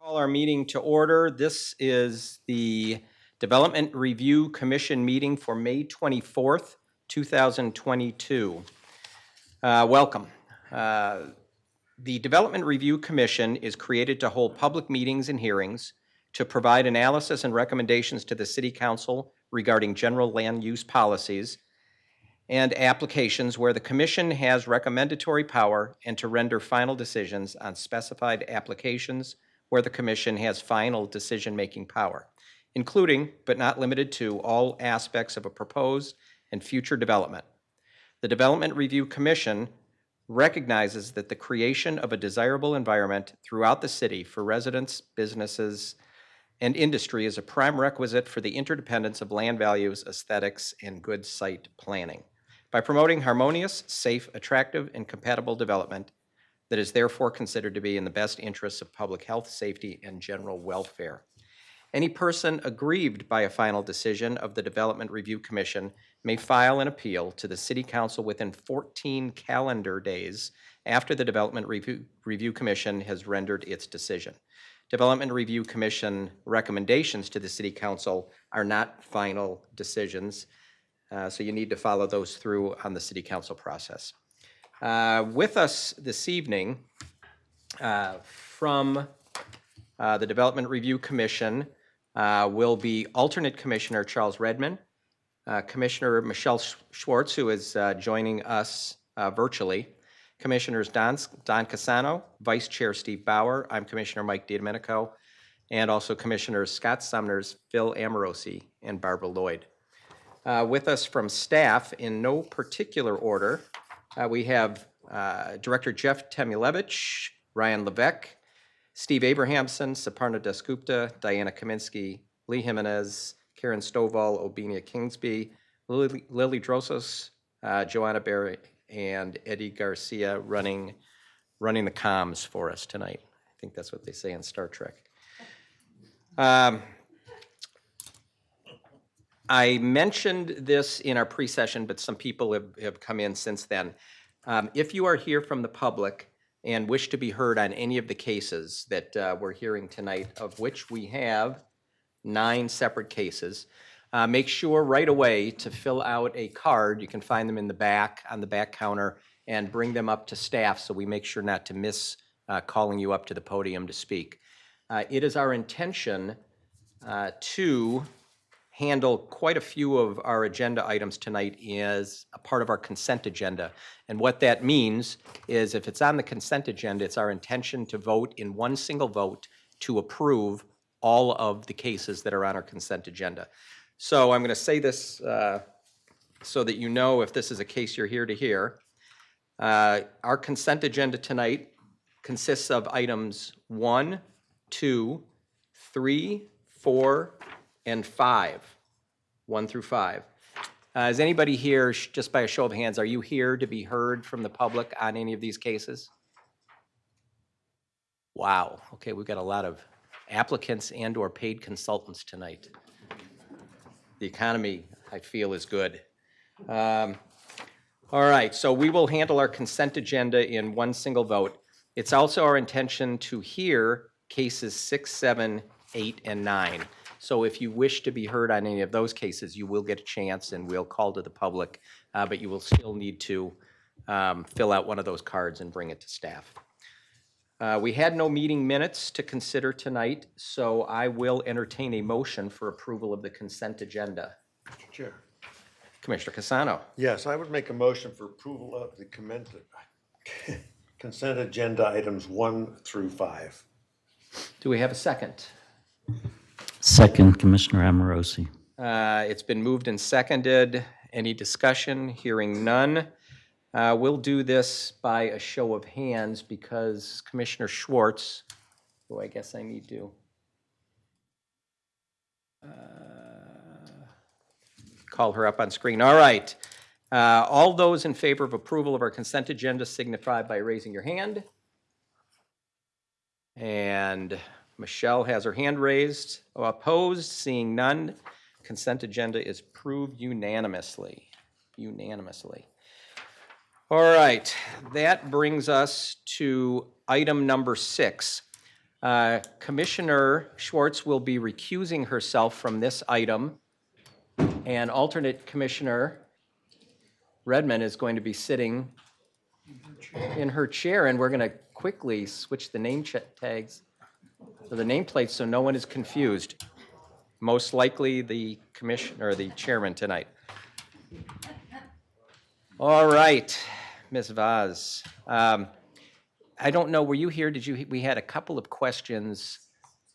Call our meeting to order. This is the Development Review Commission meeting for May 24th, 2022. Welcome. The Development Review Commission is created to hold public meetings and hearings to provide analysis and recommendations to the City Council regarding general land use policies and applications where the Commission has recommendatory power and to render final decisions on specified applications where the Commission has final decision-making power, including, but not limited to, all aspects of a proposed and future development. The Development Review Commission recognizes that the creation of a desirable environment throughout the city for residents, businesses, and industry is a prime requisite for the interdependence of land values, aesthetics, and good site planning. By promoting harmonious, safe, attractive, and compatible development that is therefore considered to be in the best interests of public health, safety, and general welfare. Any person aggrieved by a final decision of the Development Review Commission may file an appeal to the City Council within 14 calendar days after the Development Review Commission has rendered its decision. Development Review Commission recommendations to the City Council are not final decisions, so you need to follow those through on the City Council process. With us this evening from the Development Review Commission will be alternate Commissioner Charles Redmond, Commissioner Michelle Schwartz, who is joining us virtually, Commissioners Don Casano, Vice Chair Steve Bauer, I'm Commissioner Mike DiDomenico, and also Commissioners Scott Sumners, Phil Amorosi, and Barbara Lloyd. With us from staff, in no particular order, we have Director Jeff Temulevich, Ryan Levesque, Steve Abrahamson, Saparna Dasgupta, Diana Kaminsky, Lee Jimenez, Karen Stovall, Obinia Kingsby, Lily Drosos, Joanna Berry, and Eddie Garcia running the comms for us tonight. I think that's what they say in Star Trek. I mentioned this in our pre-session, but some people have come in since then. If you are here from the public and wish to be heard on any of the cases that we're hearing tonight, of which we have 9 separate cases, make sure right away to fill out a card. You can find them in the back, on the back counter, and bring them up to staff so we make sure not to miss calling you up to the podium to speak. It is our intention to handle quite a few of our agenda items tonight as a part of our consent agenda. And what that means is if it's on the consent agenda, it's our intention to vote in one single vote to approve all of the cases that are on our consent agenda. So I'm going to say this so that you know if this is a case you're here to hear. Our consent agenda tonight consists of items 1, 2, 3, 4, and 5, 1 through 5. Is anybody here, just by a show of hands, are you here to be heard from the public on any of these cases? Wow, okay, we've got a lot of applicants and or paid consultants tonight. The economy, I feel, is good. All right, so we will handle our consent agenda in one single vote. It's also our intention to hear cases 6, 7, 8, and 9. So if you wish to be heard on any of those cases, you will get a chance and we'll call to the public, but you will still need to fill out one of those cards and bring it to staff. We had no meeting minutes to consider tonight, so I will entertain a motion for approval of the consent agenda. Mr. Chair. Commissioner Casano. Yes, I would make a motion for approval of the consent agenda items 1 through 5. Do we have a second? Second, Commissioner Amorosi. It's been moved and seconded. Any discussion? Hearing none. We'll do this by a show of hands because Commissioner Schwartz, who I guess I need to call her up on screen. All right. All those in favor of approval of our consent agenda signify by raising your hand. And Michelle has her hand raised. Opposed? Seeing none. Consent agenda is approved unanimously. All right, that brings us to item number 6. Commissioner Schwartz will be recusing herself from this item, and alternate Commissioner Redmond is going to be sitting in her chair, and we're going to quickly switch the name tags, or the nameplates, so no one is confused. Most likely the commissioner, or the chairman tonight. All right, Ms. Vaz. I don't know, were you here? We had a couple of questions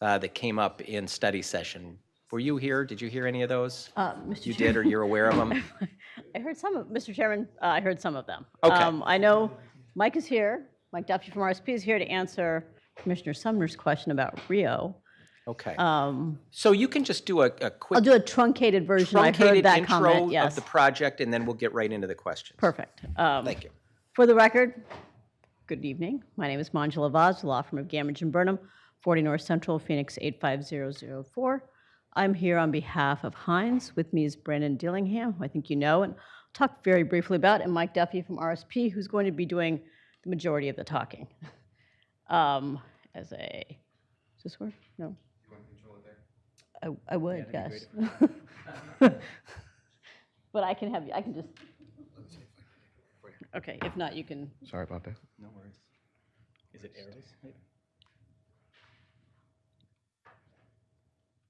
that came up in study session. Were you here? Did you hear any of those? Mr. You Chair- did, or you're aware of them? I heard some of, Mr. Chairman, I heard some of them. Okay. I know Mike is here, Mike Duffy from RSP is here to answer Commissioner Sumner's question about Rio. Okay. Um, So you can just do a I'll quick do a truncated version. I heard truncated that intro comment, of yes. the project, and then we'll get right into the questions. Perfect. Thank you. For the record, good evening. My name is Manjula Vaz, law firm of Gamage and Burnham, 40 North Central, Phoenix 85004. I'm here on behalf of Hines. With me is Brandon Dillingham, who I think you know, and I'll talk very briefly about, and Mike Duffy from RSP, who's going to be doing the majority of the talking. Is this work? No. You want to control it there? I would, yes. But I can have you, I can just. Okay, if not, you can. Sorry about that. No worries. Is it arrows?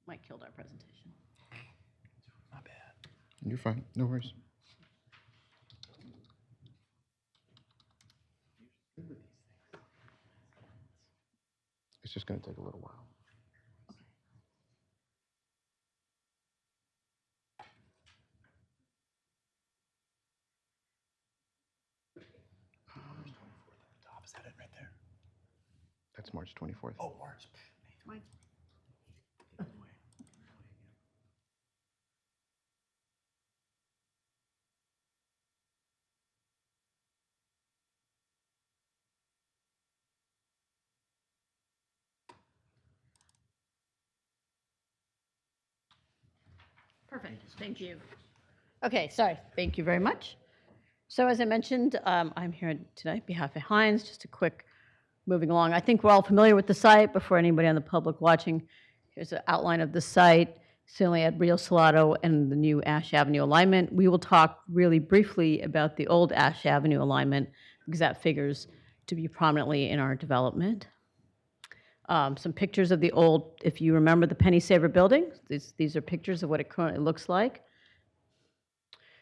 Mike killed our presentation. Not bad. You're fine. No worries. It's just going to take a little while. Top, is that it right there? That's March 24th. Oh, March. Perfect, thank you. Okay, sorry, thank you very much. So as I mentioned, I'm here tonight on behalf of Hines, just a quick moving along. I think we're all familiar with the site. Before anybody on the public watching, here's an outline of the site, certainly at Rio Salado and the new Ash Avenue alignment. We will talk really briefly about the old Ash Avenue alignment because that figures to be prominently in our development. Some pictures of the old, if you remember the Penny Saver building, these are pictures of what it currently looks like.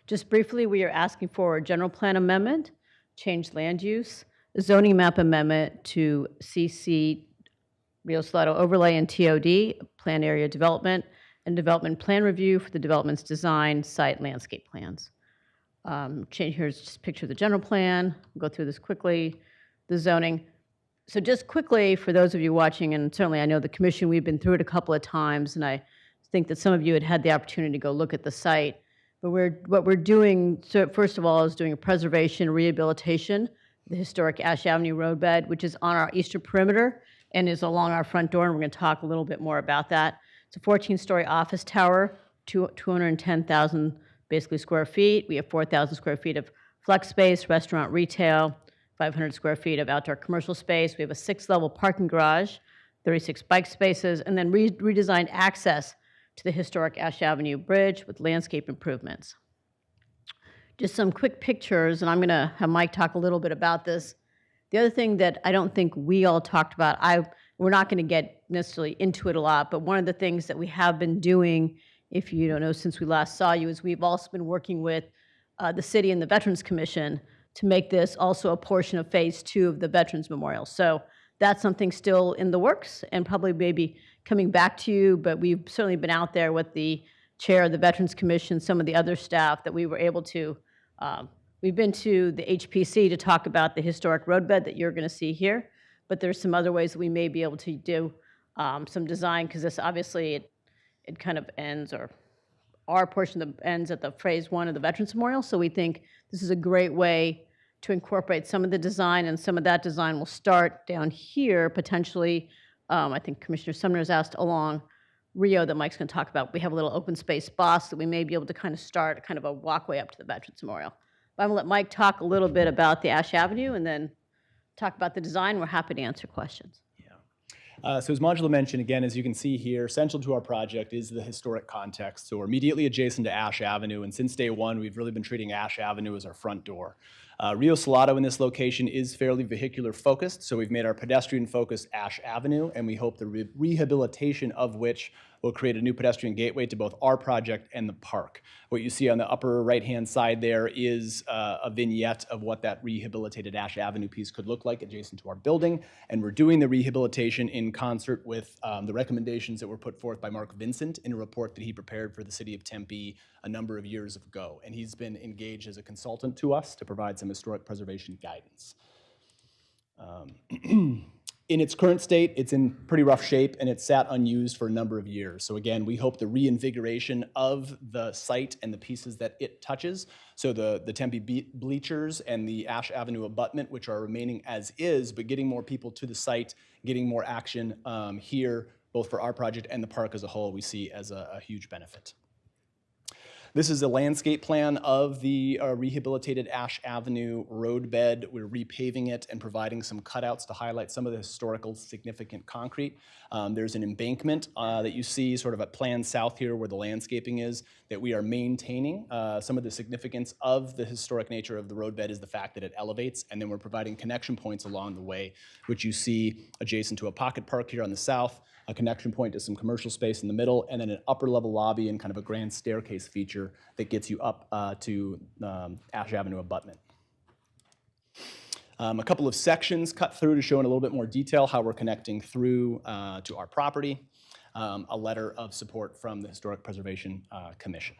Just briefly, we are asking for a general plan amendment, change land use, a zoning map amendment to CC Rio Salado overlay and TOD, plan area development, and development plan review for the development's design, site, landscape plans. Here's just a picture of the general plan. We'll go through this quickly. The zoning. So just quickly, for those of you watching, and certainly I know the commission, we've been through it a couple of times, and I think that some of you had the opportunity to go look at the site. But what we're doing, so first of all, is doing a preservation rehabilitation, the historic Ash Avenue roadbed, which is on our eastern perimeter and is along our front door, and we're going to talk a little bit more about that. It's a 14-story office tower, 210,000 basically square feet. We have 4,000 square feet of flex space, restaurant, retail, 500 square feet of outdoor commercial space. We have a 6-level parking garage, 36 bike spaces, and then redesigned access to the historic Ash Avenue Bridge with landscape improvements. Just some quick pictures, and I'm going to have Mike talk a little bit about this. The other thing that I don't think we all talked about, we're not going to get necessarily into it a lot, but one of the things that we have been doing, if you don't know, since we last saw you, is we've also been working with the city and the Veterans Commission to make this also a portion of Phase 2 of the Veterans Memorial. So that's something still in the works and probably maybe coming back to you, but we've certainly been out there with the chair of the Veterans Commission, some of the other staff that we were able to, we've been to the HPC to talk about the historic roadbed that you're going to see here, but there's some other ways that we may be able to do some design, because this obviously, it kind of ends, or our portion of ends at the Phase 1 of the Veterans Memorial, so we think this is a great way to incorporate some of the design, and some of that design will start down here, potentially. I think Commissioner Sumner has asked along Rio that Mike's going to talk about. We have a little open space box that we may be able to kind of start kind of a walkway up to the Veterans Memorial. But I'm going to let Mike talk a little bit about the Ash Avenue and then talk about the design. We're happy to answer questions. Yeah. So as Modular mentioned, again, as you can see here, central to our project is the historic context. So we're immediately adjacent to Ash Avenue, and since day one, we've really been treating Ash Avenue as our front door. Rio Salado in this location is fairly vehicular focused, so we've made our pedestrian focus Ash Avenue, and we hope the rehabilitation of which will create a new pedestrian gateway to both our project and the park. What you see on the upper right-hand side there is a vignette of what that rehabilitated Ash Avenue piece could look like adjacent to our building, and we're doing the rehabilitation in concert with the recommendations that were put forth by Mark Vincent in a report that he prepared for the city of Tempe a number of years ago, and he's been engaged as a consultant to us to provide some historic preservation guidance. In its current state, it's in pretty rough shape, and it's sat unused for a number of years. So again, we hope the reinvigoration of the site and the pieces that it touches, so the Tempe bleachers and the Ash Avenue abutment, which are remaining as is, but getting more people to the site, getting more action here, both for our project and the park as a whole, we see as a huge benefit. This is a landscape plan of the rehabilitated Ash Avenue roadbed. We're repaving it and providing some cutouts to highlight some of the historical significant concrete. There's an embankment that you see sort of at Plan South here where the landscaping is that we are maintaining. Some of the significance of the historic nature of the roadbed is the fact that it elevates, and then we're providing connection points along the way, which you see adjacent to a pocket park here on the south, a connection point to some commercial space in the middle, and then an upper level lobby and kind of a grand staircase feature that gets you up to Ash Avenue abutment. A couple of sections cut through to show in a little bit more detail how we're connecting through to our property. A letter of support from the Historic Preservation Commission.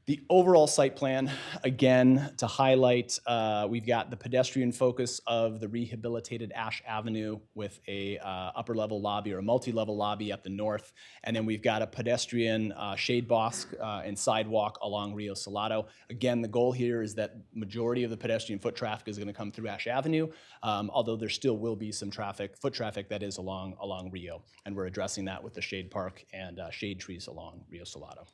The overall site plan, again, to highlight, we've got the pedestrian focus of the rehabilitated Ash Avenue with a upper level lobby or a multi-level lobby at the north. And then we've got a pedestrian shade box and sidewalk along Rio Salado. Again, the goal here is that majority of the pedestrian foot traffic is gonna come through Ash Avenue, although there still will be some foot traffic that is along Rio. And we're addressing that with the shade park and shade trees along Rio Salado.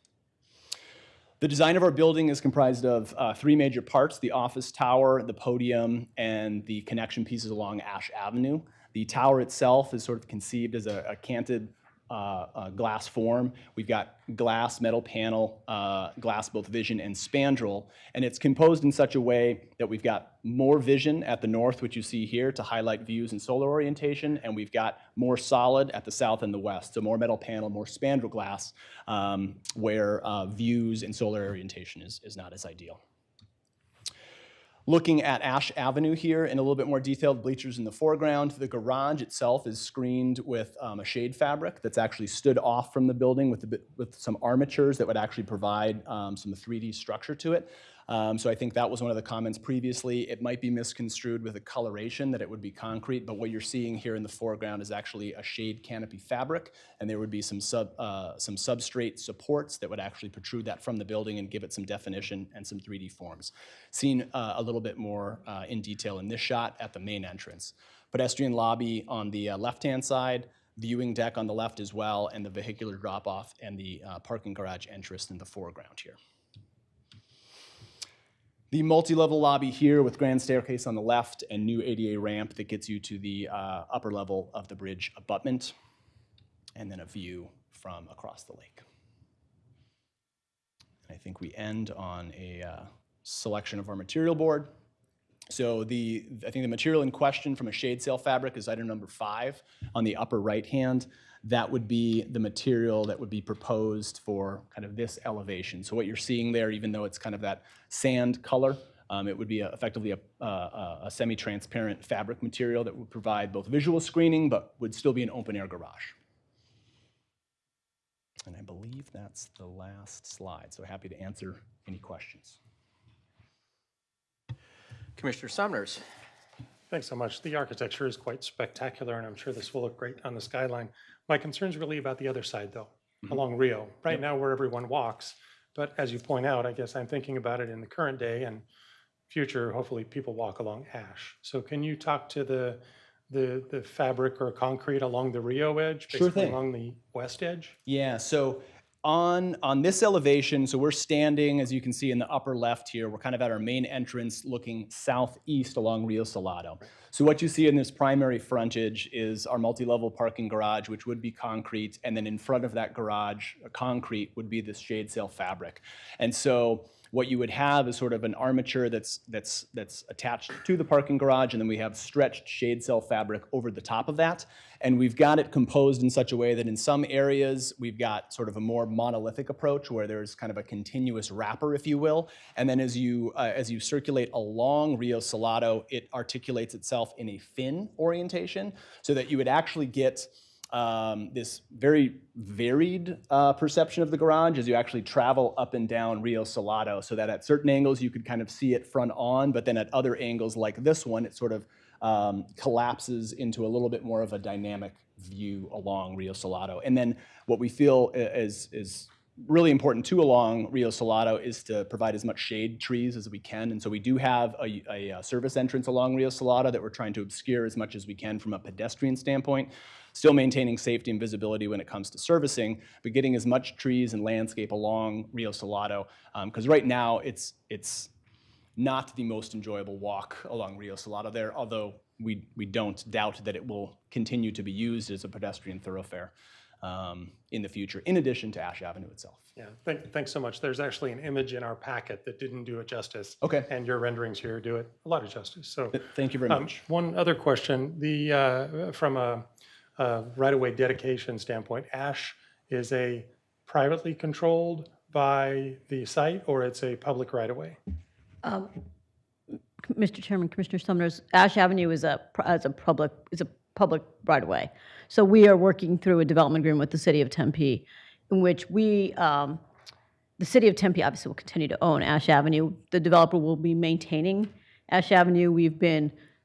The design of our building is comprised of three major parts: the office tower, the podium, and the connection pieces along Ash Avenue. The tower itself is sort of conceived as a canted glass form. We've got glass, metal panel, glass both vision and spandrel, and it's composed in such a way that we've got more vision at the north, which you see here, to highlight views and solar orientation, and we've got more solid at the south and the west, so more metal panel, more spandrel glass, where views and solar orientation is not as ideal. Looking at Ash Avenue here in a little bit more detail, bleachers in the foreground. The garage itself is screened with a shade fabric that's actually stood off from the building with some armatures that would actually provide some 3D structure to it. So I think that was one of the comments previously. It might be misconstrued with a coloration that it would be concrete, but what you're seeing here in the foreground is actually a shade canopy fabric, and there would be some substrate supports that would actually protrude that from the building and give it some definition and some 3D forms. Seen a little bit more in detail in this shot at the main entrance. Pedestrian lobby on the left-hand side, viewing deck on the left as well, and the vehicular drop-off and the parking garage entrance in the foreground here. The multi-level lobby here with grand staircase on the left and new ADA ramp that gets you to the upper level of the bridge abutment, and then a view from across the lake. And I think we end on a selection of our material board. So I think the material in question from a shade sail fabric is item number 5 on the upper right hand. That would be the material that would be proposed for kind of this elevation. So what you're seeing there, even though it's kind of that sand color, it would be effectively a semi-transparent fabric material that would provide both visual screening, but would still be an open-air garage. And I believe that's the last slide, so happy to answer any questions. Commissioner Sumners. Thanks so much. The architecture is quite spectacular, and I'm sure this will look great on the skyline. My concern is really about the other side, though, along Rio. Right now, where everyone walks, but as you point out, I guess I'm thinking about it in the current day and future. Hopefully, people walk along Ash. So, can you talk to the fabric or concrete along the Rio edge, basically Sure thing. along the west edge? Yeah. So On this elevation, so we're standing, as you can see in the upper left here, we're kind of at our main entrance looking southeast along Rio Salado. So what you see in this primary frontage is our multi-level parking garage, which would be concrete, and then in front of that garage, concrete, would be this shade sail fabric. And so what you would have is sort of an armature that's attached to the parking garage, and then we have stretched shade sail fabric over the top of that. And we've got it composed in such a way that in some areas we've got sort of a more monolithic approach where there's kind of a continuous wrapper, if you will. And then as you circulate along Rio Salado, it articulates itself in a fin orientation so that you would actually get this very varied perception of the garage as you actually travel up and down Rio Salado, so that at certain angles you could kind of see it front on, but then at other angles like this one, it sort of collapses into a little bit more of a dynamic view along Rio Salado. And then what we feel is really important too along Rio Salado is to provide as much shade trees as we can. And so we do have a service entrance along Rio Salado that we're trying to obscure as much as we can from a pedestrian standpoint, still maintaining safety and visibility when it comes to servicing, but getting as much trees and landscape along Rio Salado. Because right now it's not the most enjoyable walk along Rio Salado there, although we don't doubt that it will continue to be used as a pedestrian thoroughfare in the future, in addition to Ash Avenue itself. Yeah, thanks so much. There's actually an image in our packet that didn't do it justice. Okay. And your renderings here do it a lot of justice. So Thank you very much. one other question, from a right-of-way dedication standpoint, Ash is a privately controlled by the site, or it's a public right-of-way? Mr. Chairman, Commissioner Sumner's, Ash Avenue is a public right-of-way. So we are working through a development agreement with the city of Tempe, in which the city of Tempe obviously will continue to own Ash Avenue. The developer will be maintaining Ash Avenue.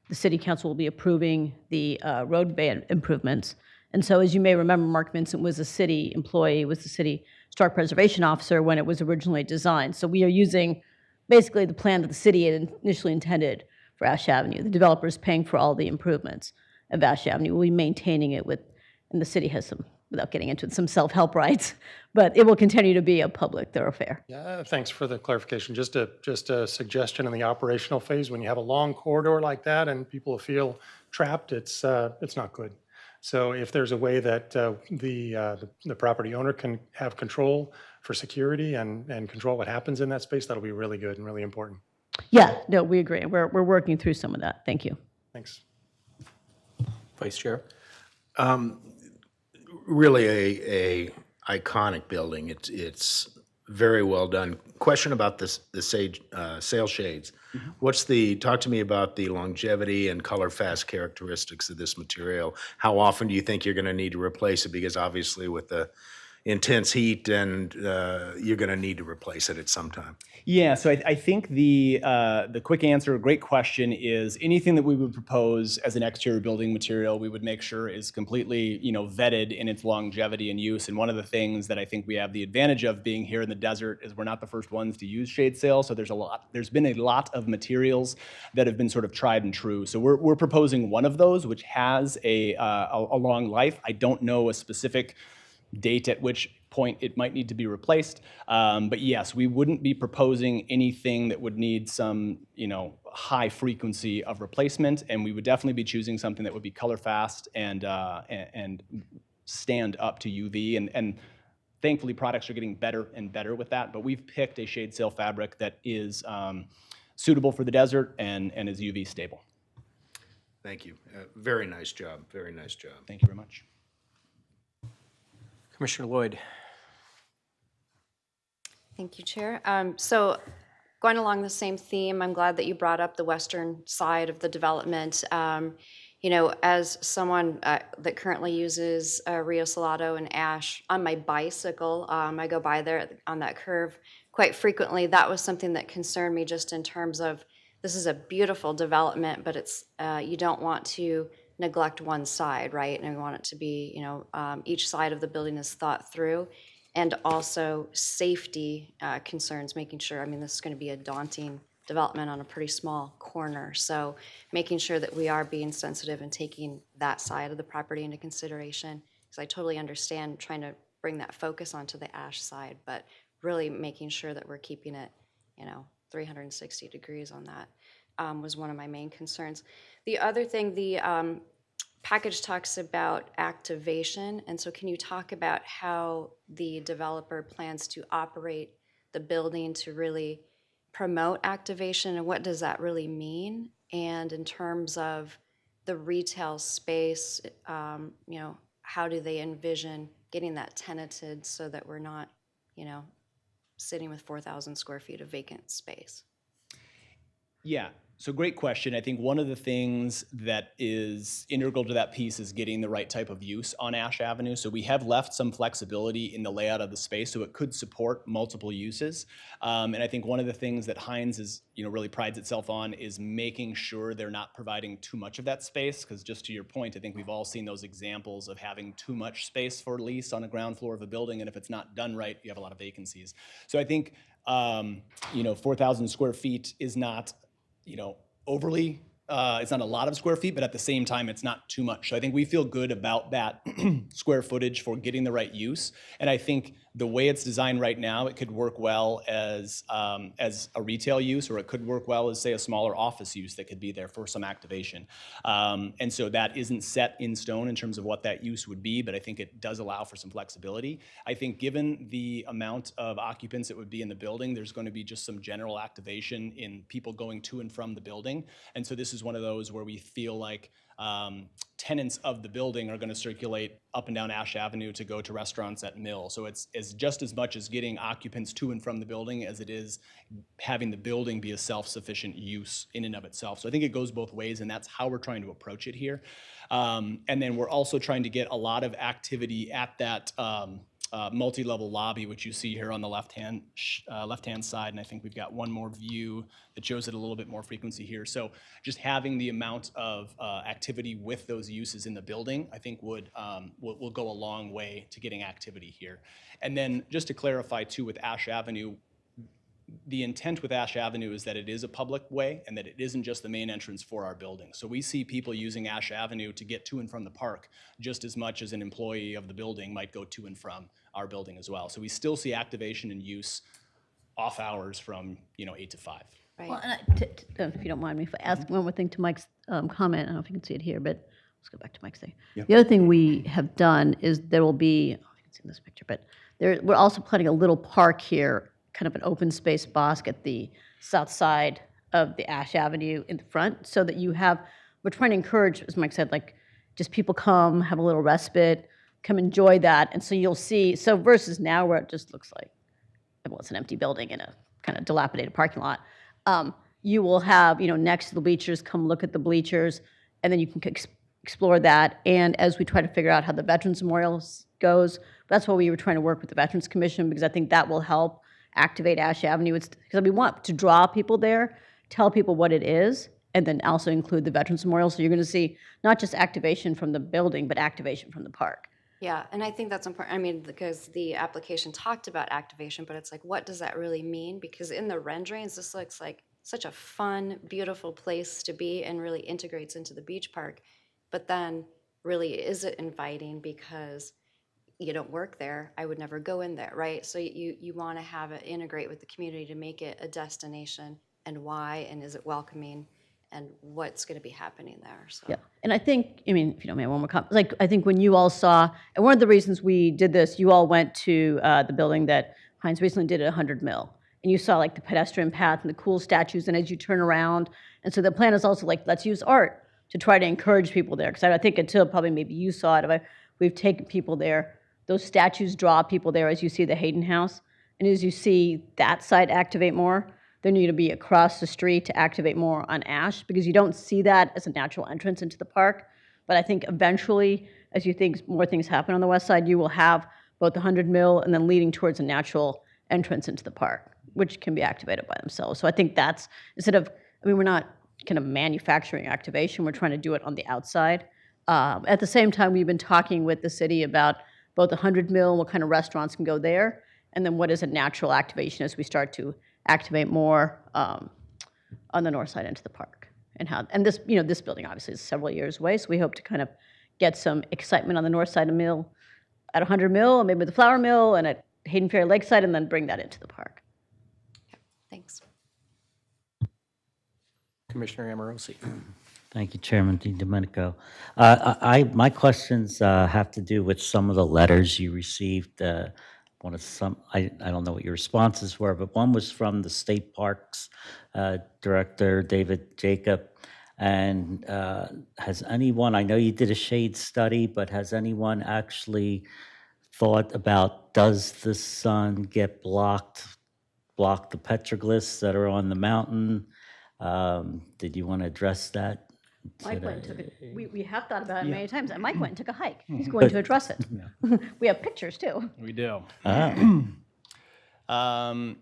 The city council will be approving the roadway improvements. And so, as you may remember, Mark Vincent was a city employee, was the city historic preservation officer when it was originally designed. So we are using basically the plan that the city had initially intended for Ash Avenue. The developer is paying for all the improvements of Ash Avenue. We'll be maintaining it and the city has some, without getting into it, some self-help rights, but it will continue to be a public thoroughfare. Yeah, thanks for the clarification. Just a suggestion in the operational phase, when you have a long corridor like that and people feel trapped, it's not good. So if there's a way that the property owner can have control for security and control what happens in that space, that'll be really good and really important. Yeah, no, we agree. We're working through some of that. Thank you. Thanks. Vice Chair? Really a iconic building. It's very well done. Question about the sail shades. Talk to me about the longevity and color fast characteristics of this material. How often do you think you're going to need to replace it? Because obviously with the intense heat and you're going to need to replace it at some time. Yeah, so I think the quick answer, great question, is anything that we would propose as an exterior building material, we would make sure is completely, vetted in its longevity and use. And one of the things that I think we have the advantage of being here in the desert is we're not the first ones to use shade sail. So there's been a lot of materials that have been sort of tried and true. So we're proposing one of those, which has a long life. I don't know a specific date at which point it might need to be replaced. But yes, we wouldn't be proposing anything that would need some, high frequency of replacement, and we would definitely be choosing something that would be color fast and stand up to UV. And thankfully, products are getting better and better with that. But we've picked a shade sail fabric that is suitable for the desert and is UV stable. Thank you. Very nice job. Very nice job. Thank you very much. Commissioner Lloyd? Thank you, Chair. So going along the same theme, I'm glad that you brought up the western side of the development. As someone that currently uses Rio Salado and Ash on my bicycle, I go by there on that curve quite frequently. That was something that concerned me just in terms of this is a beautiful development, but it's you don't want to neglect one side, right? And we want it to be, each side of the building is thought through. And also safety concerns, making sure, this is going to be a daunting development on a pretty small corner. So making sure that we are being sensitive and taking that side of the property into consideration. Because I totally understand trying to bring that focus onto the ash side, but really making sure that we're keeping it, 360 degrees on that was one of my main concerns. The other thing, the package talks about activation, and so can you talk about how the developer plans to operate the building to really promote activation, and what does that really mean? And in terms of the retail space, how do they envision getting that tenanted so that we're not, sitting with 4,000 square feet of vacant space? Yeah, so great question. I think one of the things that is integral to that piece is getting the right type of use on Ash Avenue. So we have left some flexibility in the layout of the space so it could support multiple uses. And I think one of the things that Hines is, really prides itself on is making sure they're not providing too much of that space. Because just to your point, I think we've all seen those examples of having too much space for lease on a ground floor of a building. And if it's not done right, you have a lot of vacancies. So I think, 4,000 square feet is not overly, it's not a lot of square feet, but at the same time, it's not too much. So I think we feel good about that square footage for getting the right use. And I think the way it's designed right now, it could work well as a retail use, or it could work well as, say, a smaller office use that could be there for some activation. And so that isn't set in stone in terms of what that use would be, but I think it does allow for some flexibility. I think given the amount of occupants that would be in the building, there's going to be just some general activation in people going to and from the building. And so this is one of those where we feel like tenants of the building are going to circulate up and down Ash Avenue to go to restaurants at Mill. So it's just as much as getting occupants to and from the building as it is having the building be a self-sufficient use in and of itself. So I think it goes both ways, and that's how we're trying to approach it here. And then we're also trying to get a lot of activity at that multi-level lobby, which you see here on the left-hand side, and I think we've got one more view that shows it a little bit more frequency here. So just having the amount of activity with those uses in the building, I think will go a long way to getting activity here. And then just to clarify too, with Ash Avenue, the intent with Ash Avenue is that it is a public way and that it isn't just the main entrance for our building. So we see people using Ash Avenue to get to and from the park just as much as an employee of the building might go to and from our building as well. So we still see activation and use off hours from 8 to 5. Right. Well, and if you don't mind me, if I ask one more thing to Mike's comment, I don't know if you can see it here, but let's go back to Mike's thing. The other thing we have done is there will be, I don't know if you can see in this picture, but we're also planning a little park here, kind of an open space bosque at the south side of the Ash Avenue in the front, so that we're trying to encourage, as Mike said, like just people come, have a little respite, come enjoy that. And so you'll see, so versus now where it just looks like, well, it's an empty building in a kind of dilapidated parking lot. You will have, next to the bleachers, come look at the bleachers, and then you can explore that. And as we try to figure out how the Veterans Memorial goes, that's why we were trying to work with the Veterans Commission, because I think that will help activate Ash Avenue. It's because we want to draw people there, tell people what it is, and then also include the Veterans Memorial. So you're going to see not just activation from the building, but activation from the park. Yeah, and I think that's important. I mean, because the application talked about activation, but it's like, what does that really mean? Because in the renderings, this looks like such a fun, beautiful place to be and really integrates into the beach park. But then really, is it inviting because you don't work there? I would never go in there, right? So you want to have it integrate with the community to make it a destination, and why, and is it welcoming, and what's going to be happening there. So. Yeah, and I think, if you don't mind one more comment, like I think when you all saw, and one of the reasons we did this, you all went to the building that Hines recently did at 100 Mill, and you saw like the pedestrian path and the cool statues, and as you turn around, and so the plan is also like, let's use art to try to encourage people there, because I think until probably maybe you saw it, we've taken people there. Those statues draw people there as you see the Hayden House, and as you see that side activate more, there need to be across the street to activate more on Ash, because you don't see that as a natural entrance into the park. But I think eventually, as you think more things happen on the west side, you will have both the 100 Mill and then leading towards a natural entrance into the park, which can be activated by themselves. So I think that's, instead of, we're not kind of manufacturing activation, we're trying to do it on the outside. At the same time, we've been talking with the city about both the 100 Mill, what kind of restaurants can go there, and then what is a natural activation as we start to activate more on the north side into the park. And this, this building obviously is several years away, so we hope to kind of get some excitement on the north side of Mill at 100 Mill, and maybe the Flower Mill, and at Hayden Ferry Lakeside, and then bring that into the park. Thanks. Commissioner Amorosi. Thank you, Chairman DiDomenico. My questions have to do with some of the letters you received. I don't know what your responses were, but one was from the State Parks Director, David Jacob. And has anyone, I know you did a shade study, but has anyone actually thought about, does the sun get block the petroglyphs that are on the mountain? Did you want to address that? Mike went and took it. We have thought about it many times, and Mike went and took a hike. Hmm. He's going to address it. We have pictures too. We do. Ah.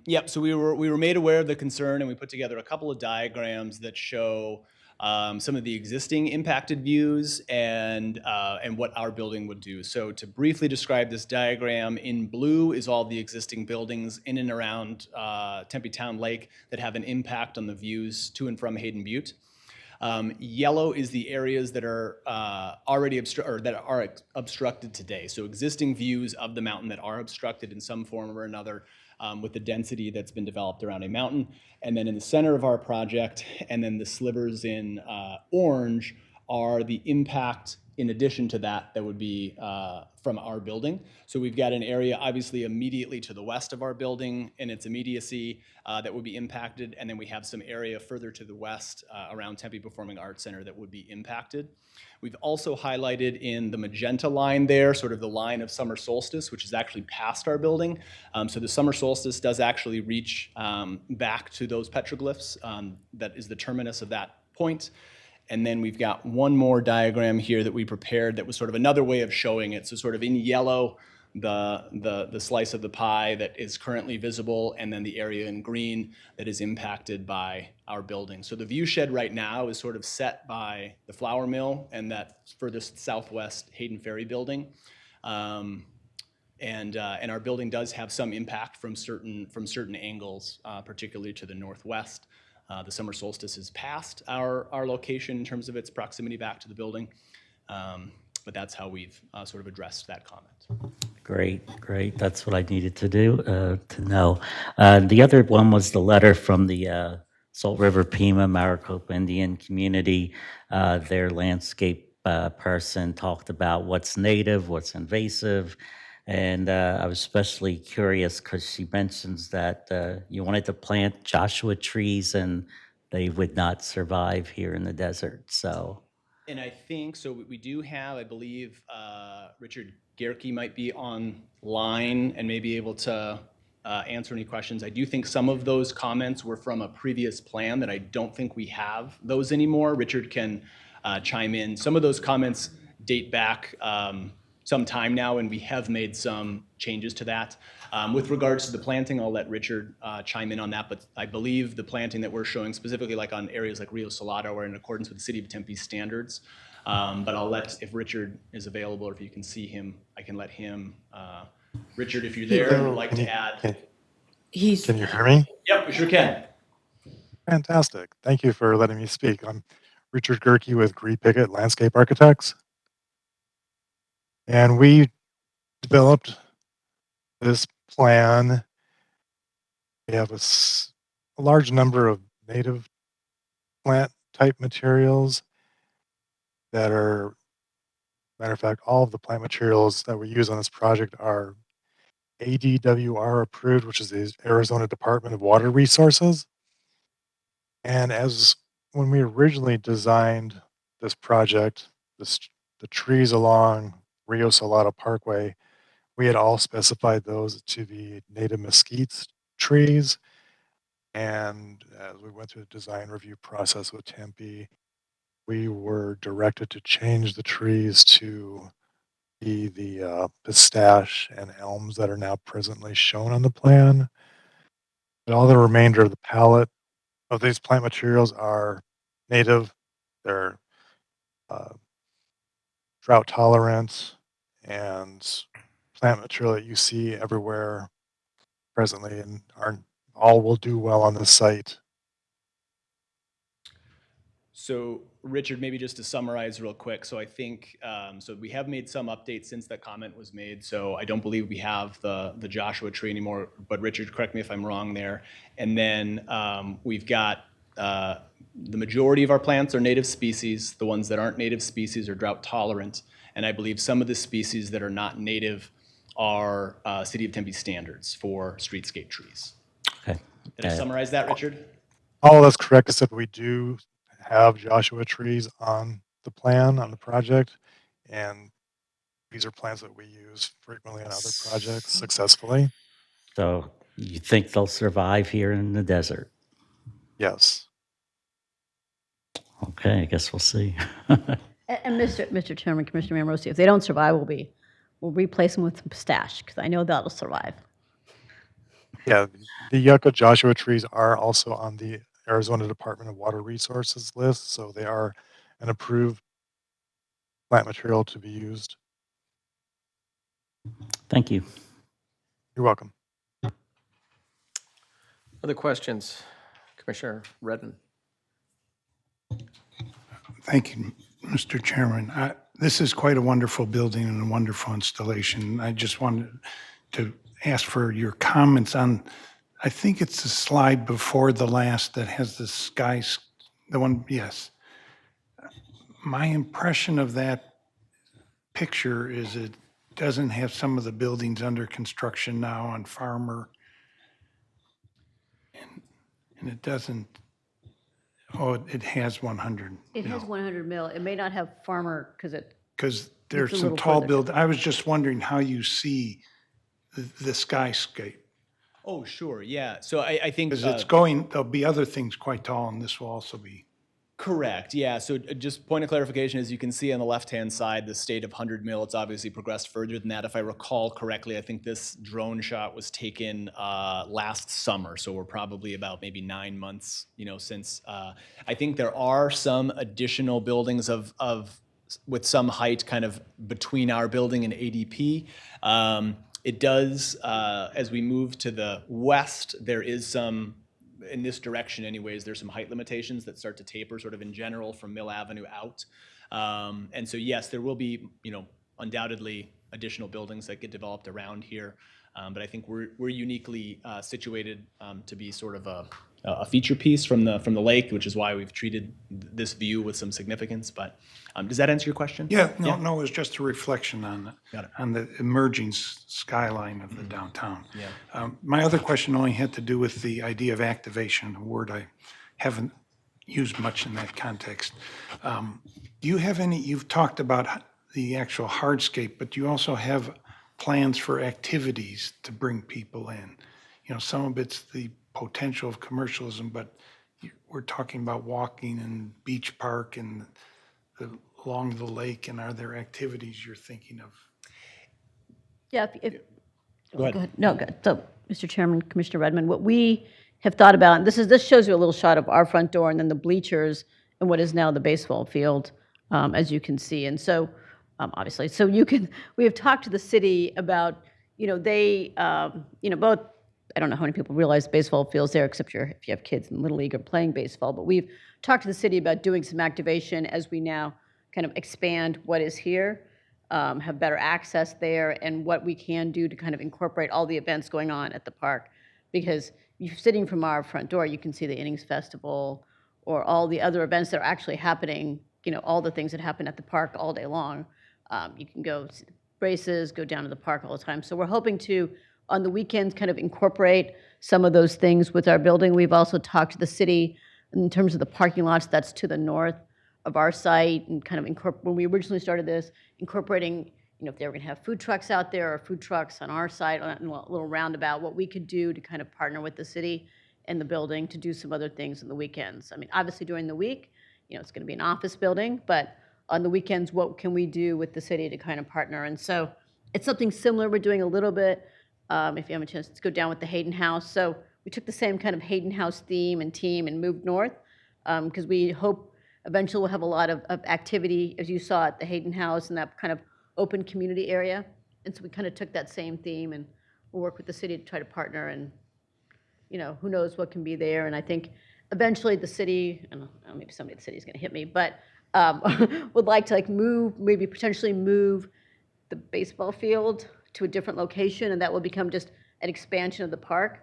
Yep. So we were made aware of the concern, and we put together a couple of diagrams that show some of the existing impacted views and what our building would do. So to briefly describe this diagram, in blue is all the existing buildings in and around Tempe Town Lake that have an impact on the views to and from Hayden Butte. Yellow is the areas that are already obstructed today. So existing views of the mountain that are obstructed in some form or another with the density that's been developed around a mountain. And then in the center of our project, and then the slivers in orange are the impact in addition to that would be from our building. So we've got an area obviously immediately to the west of our building and its immediacy that would be impacted. And then we have some area further to the west around Tempe Performing Arts Center that would be impacted. We've also highlighted in the magenta line there, sort of the line of summer solstice, which is actually past our building. So the summer solstice does actually reach back to those petroglyphs. That is the terminus of that point. And then we've got one more diagram here that we prepared that was sort of another way of showing it. So sort of in yellow, the slice of the pie that is currently visible, and then the area in green that is impacted by our building. So the view shed right now is sort of set by the flour mill and that furthest southwest Hayden Ferry building. And our building does have some impact from certain angles, particularly to the northwest. The summer solstice is past our location in terms of its proximity back to the building, but that's how we've sort of addressed that comment. Great. That's what I needed to do, to know. The other one was the letter from the Salt River Pima Maricopa Indian community. Their landscape person talked about what's native, what's invasive. And I was especially curious because she mentions that you wanted to plant Joshua trees and they would not survive here in the desert. So, And I think, so we do have, I believe, Richard Gerke might be online and may be able to answer any questions. I do think some of those comments were from a previous plan that I don't think we have those anymore. Richard can chime in. Some of those comments date back some time now, and we have made some changes to that. With regards to the planting, I'll let Richard chime in on that, but I believe the planting that we're showing specifically like on areas like Rio Salado are in accordance with the City of Tempe standards. But I'll let, if Richard is available or if you can see him, I can let him. Richard, if you're there and would like to add. Can you hear me? Yep, we sure can. Fantastic. Thank you for letting me speak. I'm Richard Gerke with Gree Pickett Landscape Architects. And we developed this plan. We have a large number of native plant type materials that are, matter of fact, all of the plant materials that we use on this project are ADWR approved, which is the Arizona Department of Water Resources. And when we originally designed this project, the trees along Rio Salado Parkway, we had all specified those to be native mesquite trees. And as we went through the design review process with Tempe, we were directed to change the trees to be the pistache and elms that are now presently shown on the plan. But all the remainder of the palette of these plant materials are native. They're drought tolerant and plant material that you see everywhere presently and all will do well on this site. So Richard, maybe just to summarize real quick. So I think, so we have made some updates since that comment was made. So I don't believe we have the Joshua tree anymore, but Richard, correct me if I'm wrong there. And then we've got the majority of our plants are native species. The ones that aren't native species are drought tolerant. And I believe some of the species that are not native are City of Tempe standards for streetscape trees. Okay. Did I summarize that, Richard? Oh, that's correct. Except we do have Joshua trees on the plan on the project, and these are plants that we use frequently on other projects successfully. So you think they'll survive here in the desert? Yes. Okay, I guess we'll see. And Mr. Chairman, Commissioner Mamrosi, if they don't survive, we'll replace them with some stash, because I know that'll survive. Yeah, the yucca Joshua trees are also on the Arizona Department of Water Resources list, so they are an approved plant material to be used. Thank you. You're welcome. Other questions? Commissioner Redmond. Thank you, Mr. Chairman. This is quite a wonderful building and a wonderful installation. I just wanted to ask for your comments on, I think it's the slide before the last that has the skies, the one, yes. My impression of that picture is it doesn't have some of the buildings under construction now on Farmer. And it doesn't, oh, it has 100. It has 100 mil. It may not have farmer, because Because there's It's a some little tall further. build, I was just wondering how you see the skyscape. Oh, sure, yeah. So I think. Because it's going, there'll be other things quite tall, and this will also be. Correct, yeah. So just point of clarification, as you can see on the left-hand side, the state of 100 mil, it's obviously progressed further than that. If I recall correctly, I think this drone shot was taken last summer, so we're probably about maybe 9 months, since. I think there are some additional buildings with some height kind of between our building and ADP. It does, as we move to the west, there is some, in this direction anyways, there's some height limitations that start to taper sort of in general from Mill Avenue out. And so yes, there will be, undoubtedly additional buildings that get developed around here. But I think we're uniquely situated to be sort of a feature piece from the lake, which is why we've treated this view with some significance. But does that answer your question? Yeah, no, it was just a reflection on the emerging skyline of the downtown. Yeah. My other question only had to do with the idea of activation, a word I haven't used much in that context. Do you have any, you've talked about the actual hardscape, but do you also have plans for activities to bring people in? Some of it's the potential of commercialism, but we're talking about walking and beach park and along the lake, and are there activities you're thinking of? Yeah, Go ahead. No, good. So, Mr. Chairman, Commissioner Redmond, what we have thought about, and this shows you a little shot of our front door and then the bleachers and what is now the baseball field, as you can see. And so, obviously, we have talked to the city about, they, both, I don't know how many people realize baseball fields there, except if you have kids in Little League or playing baseball, but we've talked to the city about doing some activation as we now kind of expand what is here, have better access there, and what we can do to kind of incorporate all the events going on at the park. Because sitting from our front door, you can see the Innings Festival or all the other events that are actually happening, all the things that happen at the park all day long. You can go races, go down to the park all the time. So we're hoping to, on the weekends, kind of incorporate some of those things with our building. We've also talked to the city in terms of the parking lots that's to the north of our site, and kind of when we originally started this, incorporating, if they were going to have food trucks out there or food trucks on our site, on a little roundabout, what we could do to kind of partner with the city and the building to do some other things on the weekends. I mean, obviously during the week, it's going to be an office building, but on the weekends, what can we do with the city to kind of partner? And so it's something similar we're doing a little bit. If you have a chance to go down with the Hayden House. So we took the same kind of Hayden House theme and team and moved north, because we hope eventually we'll have a lot of activity, as you saw at the Hayden House, and that kind of open community area. And so we kind of took that same theme, and we'll work with the city to try to partner, and who knows what can be there. And I think eventually the city, I don't know, maybe somebody at the city is going to hit me, but would like to like move, maybe potentially move the baseball field to a different location, and that will become just an expansion of the park,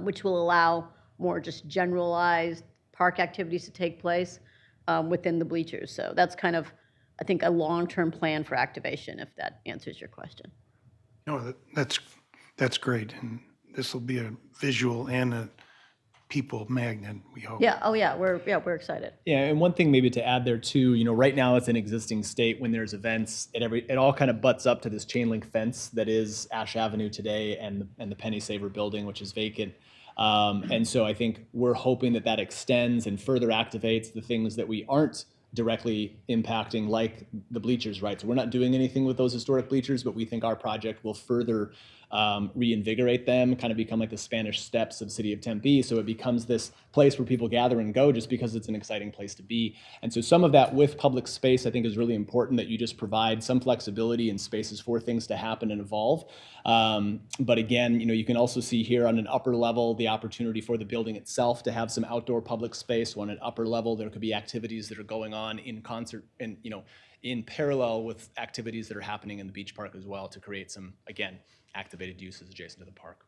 which will allow more just generalized park activities to take place within the bleachers. So that's kind of, I think, a long-term plan for activation, if that answers your question. No, that's great. And this will be a visual and a people magnet, we hope. Yeah, oh yeah, we're excited. Yeah, and one thing maybe to add there too, right now it's an existing state. When there's events, it all kind of butts up to this chain link fence that is Ash Avenue today and the Penny Saver building, which is vacant. And so I think we're hoping that extends and further activates the things that we aren't directly impacting, like the bleachers, right? So we're not doing anything with those historic bleachers, but we think our project will further reinvigorate them, kind of become like the Spanish Steps of the city of Tempe. So it becomes this place where people gather and go just because it's an exciting place to be. And so some of that with public space, I think, is really important, that you just provide some flexibility and spaces for things to happen and evolve. But again, you can also see here on an upper level the opportunity for the building itself to have some outdoor public space. So on an upper level, there could be activities that are going on in concert and in parallel with activities that are happening in the beach park as well, to create some, again, activated uses adjacent to the park.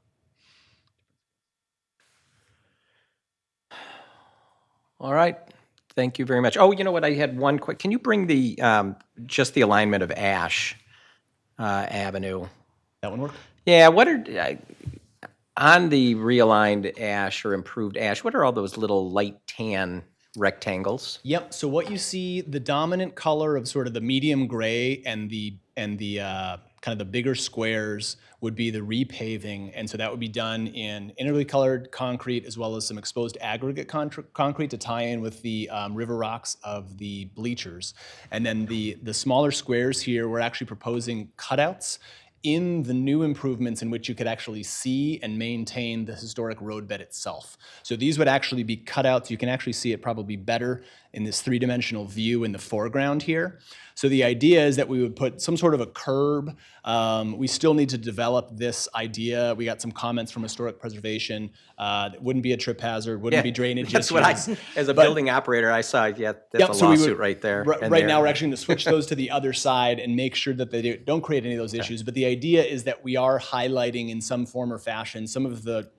All right. Thank you very much. Oh, you know what? I had one quick. Can you bring the just the alignment of Ash Avenue? That one work? Yeah. What are on the realigned Ash or improved Ash? What are all those little light tan rectangles? Yep. So what you see, the dominant color of sort of the medium gray and the kind of the bigger squares would be the repaving, and so that would be done in integrally colored concrete as well as some exposed aggregate concrete to tie in with the river rocks of the bleachers. And then the smaller squares here, we're actually proposing cutouts in the new improvements in which you could actually see and maintain the historic roadbed itself. So these would actually be cutouts. You can actually see it probably better in this three-dimensional view in the foreground here. So the idea is that we would put some sort of a curb. We still need to develop this idea. We got some comments from historic preservation. It wouldn't be a trip hazard, wouldn't be drainage That's issues. what as a building operator, I saw. Yeah, that's a lawsuit right there. Right now, we're actually going to switch those to the other side and make sure that they don't create any of those issues. But the idea is that we are highlighting in some form or fashion some of the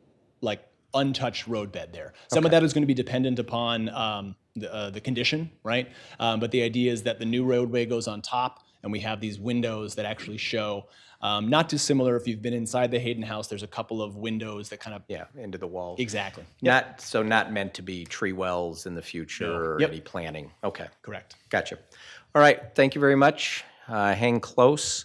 untouched roadbed there. Some of that is going to be dependent upon the condition, right? But the idea is that the new roadway goes on top, and we have these windows that actually show, not dissimilar if you've been inside the Hayden House, there's a couple of windows that kind of... Yeah, into the wall. Exactly. Not meant to be tree wells in the future or any planning. Okay. Correct. Gotcha. All right, thank you very much. Hang close.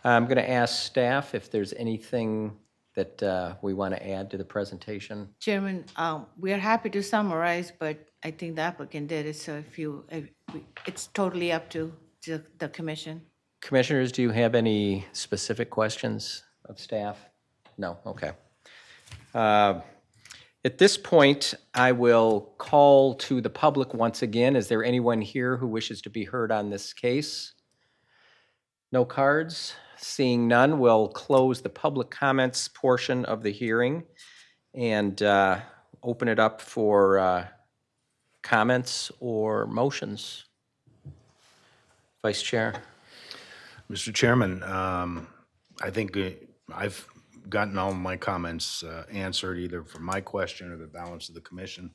I'm going to ask staff if there's anything that we want to add to the presentation. Chairman, we are happy to summarize, but I think the applicant did it, so it's totally up to the commission. Commissioners, do you have any specific questions of staff? No? Okay. At this point, I will call to the public once again. Is there anyone here who wishes to be heard on this case? No cards? Seeing none, we'll close the public comments portion of the hearing and open it up for comments or motions. Vice Chair. Mr. Chairman, I think I've gotten all my comments answered either for my question or the balance of the commission.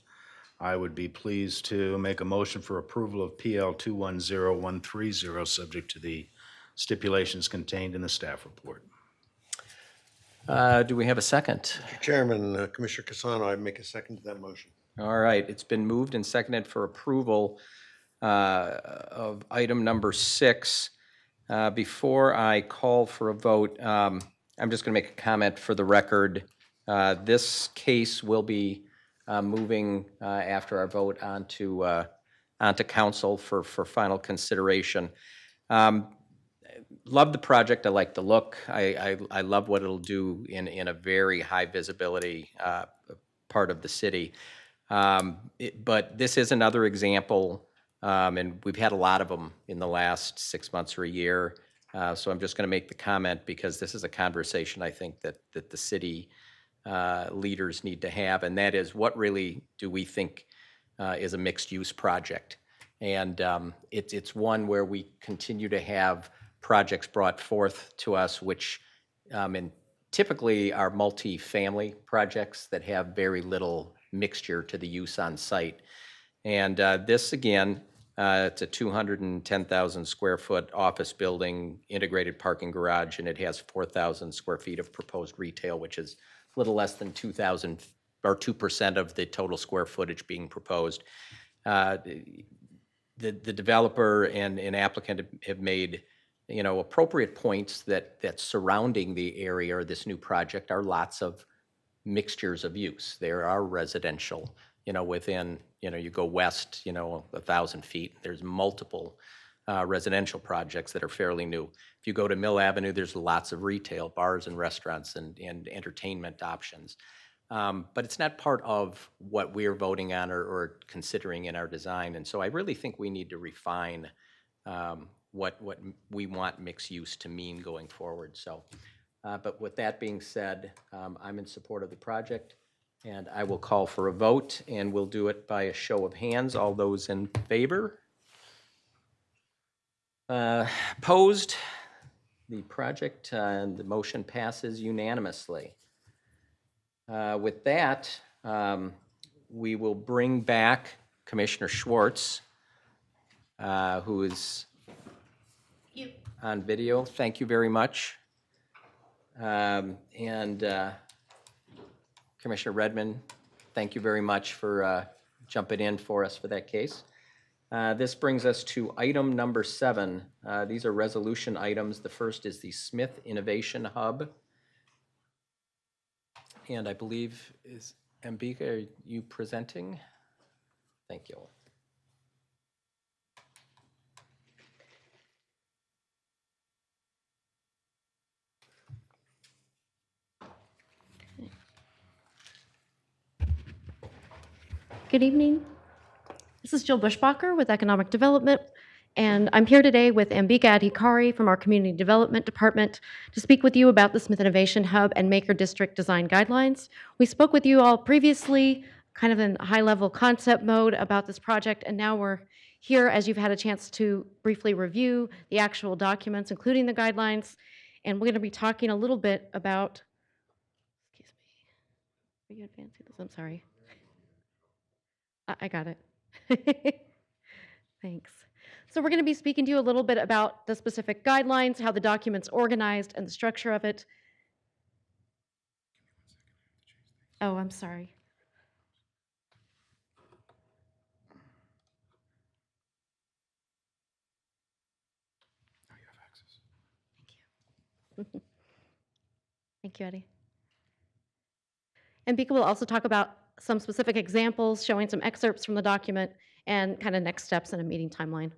I would be pleased to make a motion for approval of PL 210130, subject to the stipulations contained in the staff report. Do we have a second? Mr. Chairman, Commissioner Casano, I make a second to that motion. All right, it's been moved and seconded for approval of item number 6. Before I call for a vote, I'm just going to make a comment for the record. This case will be moving after our vote onto council for final consideration. Love the project. I like the look. I love what it'll do in a very high visibility part of the city. But this is another example, and we've had a lot of them in the last 6 months or a year. So I'm just going to make the comment because this is a conversation I think that the city leaders need to have, and that is, what really do we think is a mixed-use project? And it's one where we continue to have projects brought forth to us, which and typically are multi-family projects that have very little mixture to the use on site. And this, again, it's a 210,000 square foot office building, integrated parking garage, and it has 4,000 square feet of proposed retail, which is a little less than 2,000 or 2% of the total square footage being proposed. The developer and applicant have made, appropriate points that surrounding the area or this new project are lots of mixtures of use. There are residential, within, you go west, 1,000 feet, there's multiple residential projects that are fairly new. If you go to Mill Avenue, there's lots of retail, bars and restaurants and entertainment options. But it's not part of what we're voting on or considering in our design. And so I really think we need to refine what we want mixed use to mean going forward. So, but with that being said, I'm in support of the project, and I will call for a vote, and we'll do it by a show of hands. All those in favor? Opposed? The project and the motion passes unanimously. With that, we will bring back Commissioner Schwartz, who is on video. Thank you very much. And Commissioner Redmond, thank you very much for jumping in for us for that case. This brings us to item number 7. These are resolution items. The first is the Smith Innovation Hub. And I believe, is Ambika, are you presenting? Thank you. Good evening. This is Jill Bushbacher with Economic Development, and I'm here today with Ambika Adhikari from our Community Development Department to speak with you about the Smith Innovation Hub and Maker District Design Guidelines. We spoke with you all previously, kind of in high-level concept mode about this project, and now we're here as you've had a chance to briefly review the actual documents, including the guidelines, and we're going to be talking a little bit about, excuse me, are you advancing this? I'm sorry. I got it. Thanks. So we're going to be speaking to you a little bit about the specific guidelines, how the document's organized, and the structure of it. Oh, I'm sorry. Now you have access. Thank you. Thank you, Eddie. And Bika will also talk about some specific examples, showing some excerpts from the document and kind of next steps in a meeting timeline.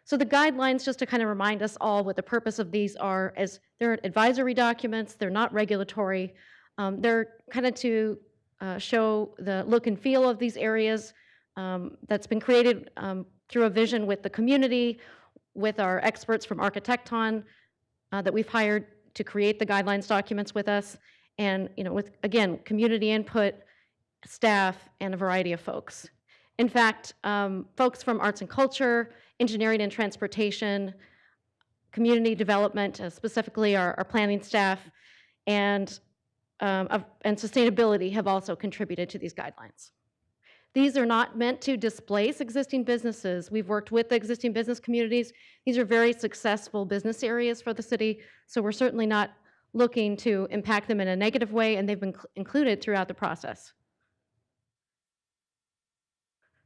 So the guidelines, just to kind of remind us all what the purpose of these are, as they're advisory documents, they're not regulatory. They're kind of to show the look and feel of these areas that's been created through a vision with the community, with our experts from Architecton that we've hired to create the guidelines documents with us, and with, again, community input, staff, and a variety of folks. In fact, folks from arts and culture, engineering and transportation, community development, specifically our planning staff, and sustainability have also contributed to these guidelines. These are not meant to displace existing businesses. We've worked with the existing business communities. These are very successful business areas for the city, so we're certainly not looking to impact them in a negative way, and they've been included throughout the process.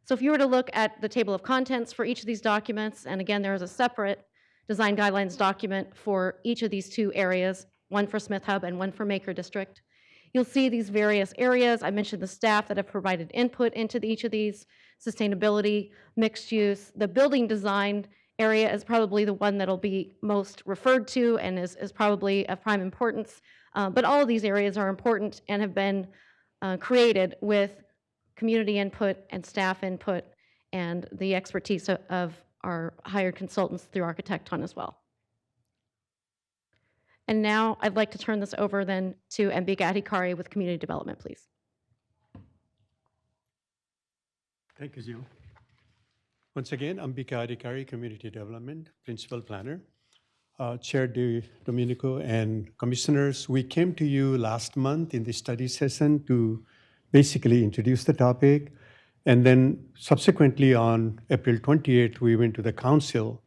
So if you were to look at the table of contents for each of these documents, and again, there is a separate design guidelines document for each of these 2 areas, one for Smith Hub and one for Maker District. You'll see these various areas. I mentioned the staff that have provided input into each of these, sustainability, mixed use. The building design area is probably the one that'll be most referred to and is probably of prime importance. But all of these areas are important and have been created with community input and staff input and the expertise of our hired consultants through Architecton as well. And now I'd like to turn this over then to Ambika Adhikari with Community Development, please. Thank you, Jill. Once again, Ambika Adhikari, Community Development, Principal Planner. Chair Domenico and Commissioners, we came to you last month in the study session to basically introduce the topic. And then subsequently on April 28th, we went to the council.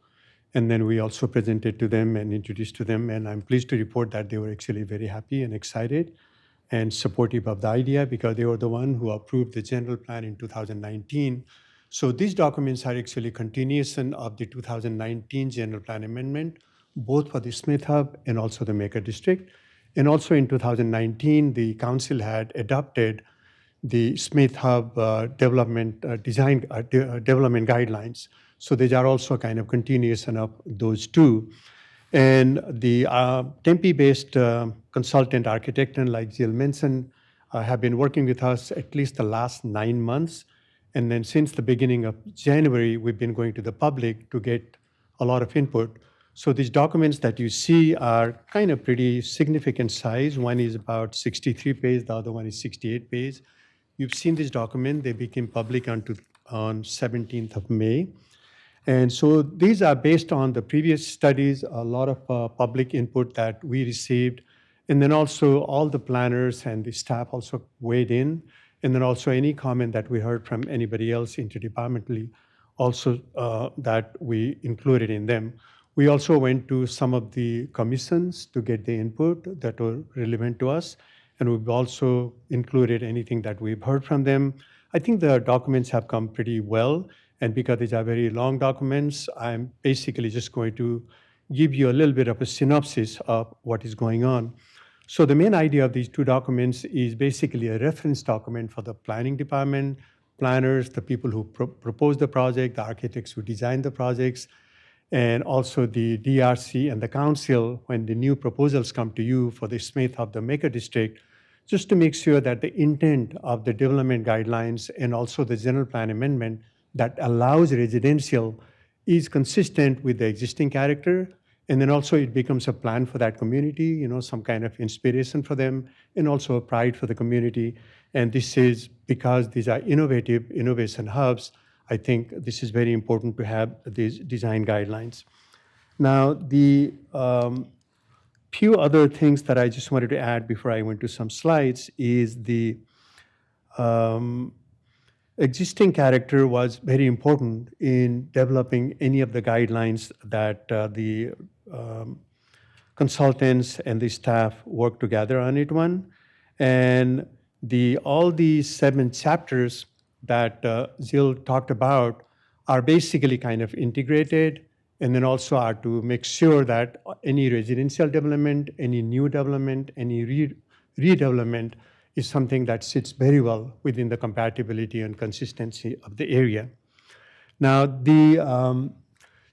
And then we also presented to them and introduced to them. And I'm pleased to report that they were actually very happy and excited and supportive of the idea because they were the one who approved the general plan in 2019. So these documents are actually continuation of the 2019 general plan amendment, both for the Smith Hub and also the Maker District. And also in 2019, the council had adopted the Smith Hub development development guidelines. So these are also kind of continuation of those two. And the Tempe-based consultant architect, and like Jill mentioned, have been working with us at least the last 9 months. And then since the beginning of January, we've been going to the public to get a lot of input. So these documents that you see are kind of pretty significant size. One is about 63 pages, the other one is 68 pages. You've seen this document. They became public on 17th of May. And so these are based on the previous studies, a lot of public input that we received, and then also all the planners and the staff also weighed in, and then also any comment that we heard from anybody else interdepartmentally, also that we included in them. We also went to some of the commissions to get the input that were relevant to us, and we've also included anything that we've heard from them. I think the documents have come pretty well. And because these are very long documents, I'm basically just going to give you a little bit of a synopsis of what is going on. So the main idea of these two documents is basically a reference document for the planning department, planners, the people who propose the project, the architects who design the projects, and also the DRC and the council when the new proposals come to you for the Smith Hub, the Maker District, just to make sure that the intent of the development guidelines and also the general plan amendment that allows residential is consistent with the existing character. And then also it becomes a plan for that community, some kind of inspiration for them, and also a pride for the community. And this is because these are innovative innovation hubs. I think this is very important to have these design guidelines. Now, the few other things that I just wanted to add before I went to some slides is the existing character was very important in developing any of the guidelines that the consultants and the staff work together on it one. And all the 7 chapters that Jill talked about are basically kind of integrated, and then also are to make sure that any residential development, any new development, any redevelopment is something that sits very well within the compatibility and consistency of the area. Now, the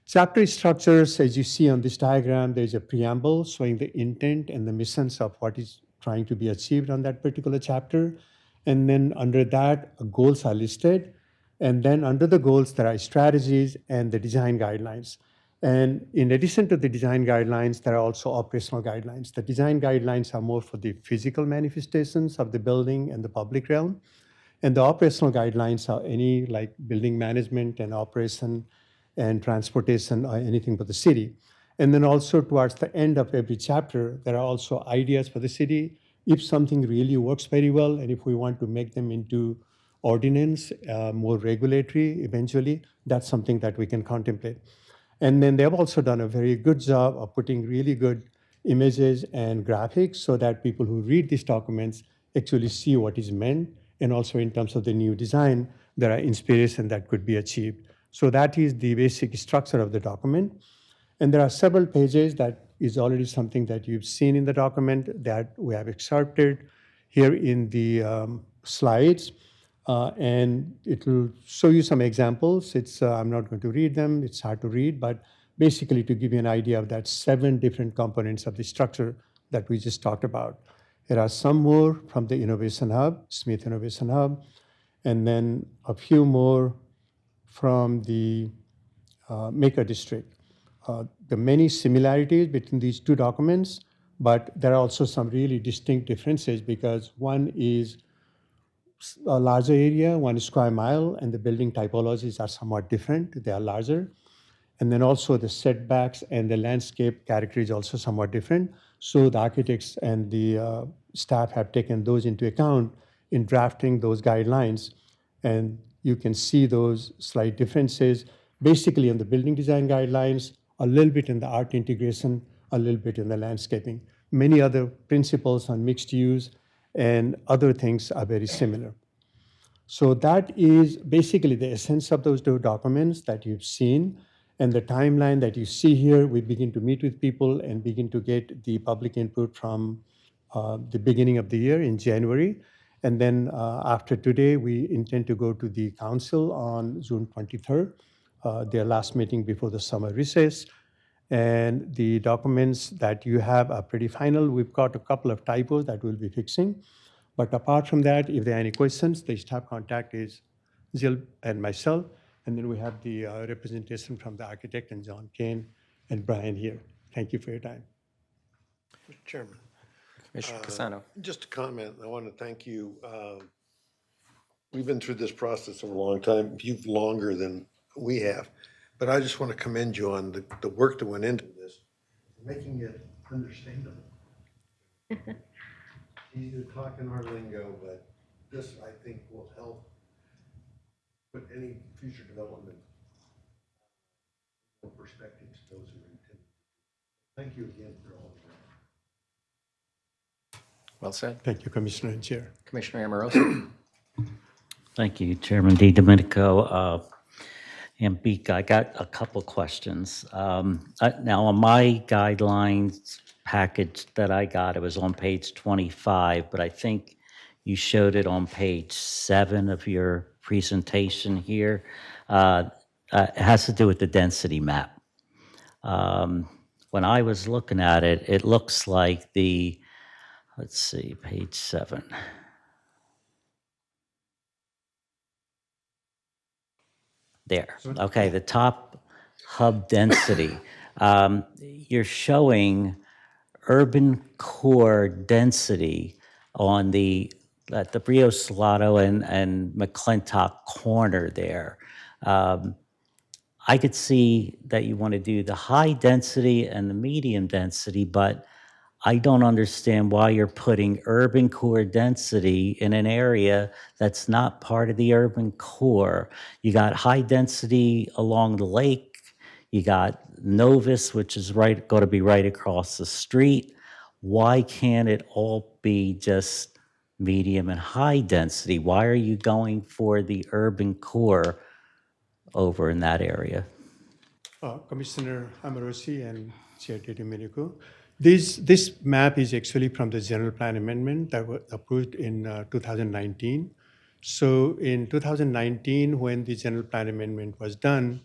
chapter structures, as you see on this diagram, there's a preamble showing the intent and the missions of what is trying to be achieved on that particular chapter. And then under that, goals are listed. And then under the goals, there are strategies and the design guidelines. And in addition to the design guidelines, there are also operational guidelines. The design guidelines are more for the physical manifestations of the building and the public realm. And the operational guidelines are any like building management and operation and transportation or anything for the city. And then also towards the end of every chapter, there are also ideas for the city. If something really works very well, and if we want to make them into ordinance, more regulatory eventually, that's something that we can contemplate. And then they've also done a very good job of putting really good images and graphics so that people who read these documents actually see what is meant. And also in terms of the new design, there are inspiration that could be achieved. So that is the basic structure of the document. And there are several pages that is already something that you've seen in the document that we have excerpted here in the slides. And it will show you some examples. I'm not going to read them. It's hard to read, but basically to give you an idea of that 7 different components of the structure that we just talked about. There are some more from the Innovation Hub, Smith Innovation Hub, and then a few more from the Maker District. There are many similarities between these 2 documents, but there are also some really distinct differences because one is a larger area, 1 square mile, and the building typologies are somewhat different. They are larger. And then also the setbacks and the landscape character is also somewhat different. So the architects and the staff have taken those into account in drafting those guidelines. And you can see those slight differences basically in the building design guidelines, a little bit in the art integration, a little bit in the landscaping. Many other principles on mixed use and other things are very similar. So that is basically the essence of those two documents that you've seen. And the timeline that you see here, we begin to meet with people and begin to get the public input from the beginning of the year in January. And then after today, we intend to go to the council on June 23rd, their last meeting before the summer recess. And the documents that you have are pretty final. We've got a couple of typos that we'll be fixing. But apart from that, if there are any questions, the staff contact is Jill and myself. And then we have the representation from the architect and John Kane and Brian here. Thank you for your time. Mr. Chairman. Commissioner Casano. Just a comment. I want to thank you. We've been through this process for a long time. You've longer than we have. But I just want to commend you on the work that went into this, making it understandable. Easy to talk in our lingo, but this, I think, will help put any future development perspective to those who are intended. Thank you again for all of that. Well said. Thank you, Commissioner and Chair. Commissioner Amoroso. Thank you, Chairman DiDomenico. And Beek, I got a couple questions. Now, on my guidelines package that I got, it was on page 25, but I think you showed it on page 7 of your presentation here. It has to do with the density map. When I was looking at it, it looks like the, let's see, page 7. There, okay, the top hub density. You're showing urban core density on at the Rio Salado and McClintock corner there. I could see that you want to do the high density and the medium density, but I don't understand why you're putting urban core density in an area that's not part of the urban core. You got high density along the lake. You got Novus, which is going to be right across the street. Why can't it all be just medium and high density? Why are you going for the urban core over in that area? Commissioner Amorosi and Chair DiDomenico. This map is actually from the general plan amendment that was approved in 2019. So in 2019, when the general plan amendment was done,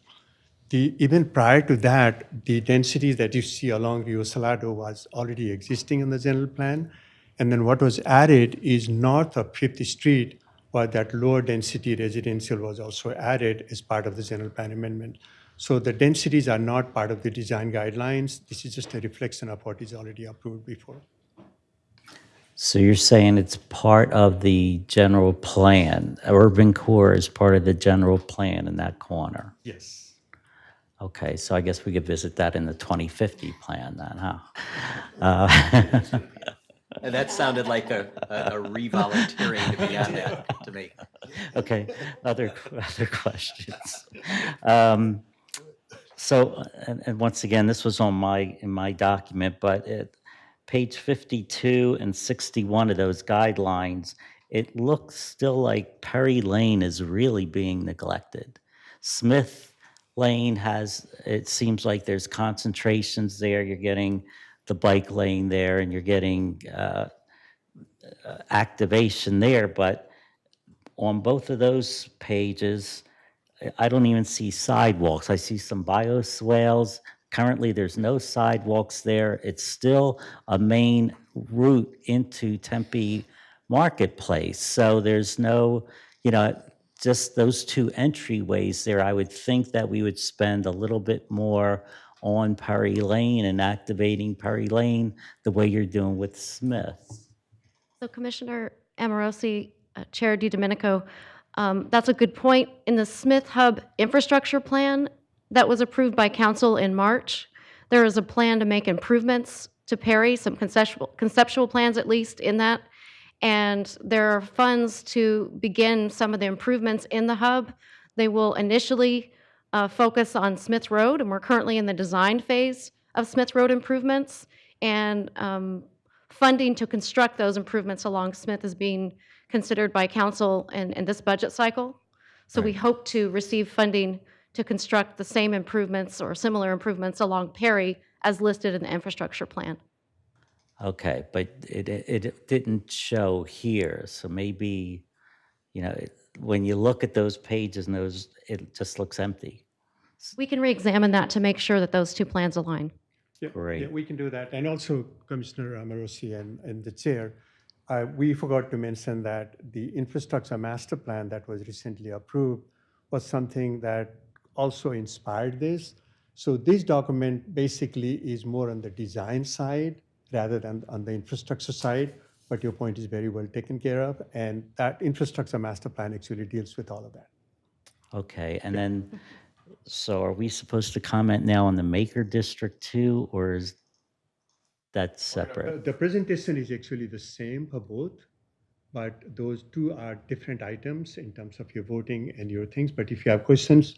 even prior to that, the density that you see along Rio Salado was already existing in the general plan. And then what was added is north of 50th Street, where that lower density residential was also added as part of the general plan amendment. So the densities are not part of the design guidelines. This is just a reflection of what is already approved before. So you're saying it's part of the general plan. Urban core is part of the general plan in that corner? Yes. Okay, so I guess we could visit that in the 2050 plan then, huh? And that sounded like a re-volunteering to be on that to me. Okay, other questions. So, and once again, this was in my document, but page 52 and 61 of those guidelines, it looks still like Perry Lane is really being neglected. Smith Lane it seems like there's concentrations there. You're getting the bike lane there and you're getting activation there, but on both of those pages, I don't even see sidewalks. I see some bioswales. Currently, there's no sidewalks there. It's still a main route into Tempe Marketplace. So there's no, just those two entryways there. I would think that we would spend a little bit more on Perry Lane and activating Perry Lane the way you're doing with Smith. So Commissioner Amorosi, Chair DiDomenico. That's a good point. In the Smith Hub infrastructure plan that was approved by council in March, there is a plan to make improvements to Perry, some conceptual plans at least in that. And there are funds to begin some of the improvements in the hub. They will initially focus on Smith Road, and we're currently in the design phase of Smith Road improvements. And funding to construct those improvements along Smith is being considered by council in this budget cycle. So we hope to receive funding to construct the same improvements or similar improvements along Perry as listed in the infrastructure plan. Okay, but it didn't show here, so maybe, when you look at those pages and it just looks empty. We can re-examine that to make sure that those two plans align. Yeah, Great. Yeah, we can do that. And also, Commissioner Amorosi and the chair, we forgot to mention that the infrastructure master plan that was recently approved was something that also inspired this. So this document basically is more on the design side rather than on the infrastructure side, but your point is very well taken care of. And that infrastructure master plan actually deals with all of that. Okay, and then, so are we supposed to comment now on the Maker District too, or is that separate? The presentation is actually the same for both, but those two are different items in terms of your voting and your things. But if you have questions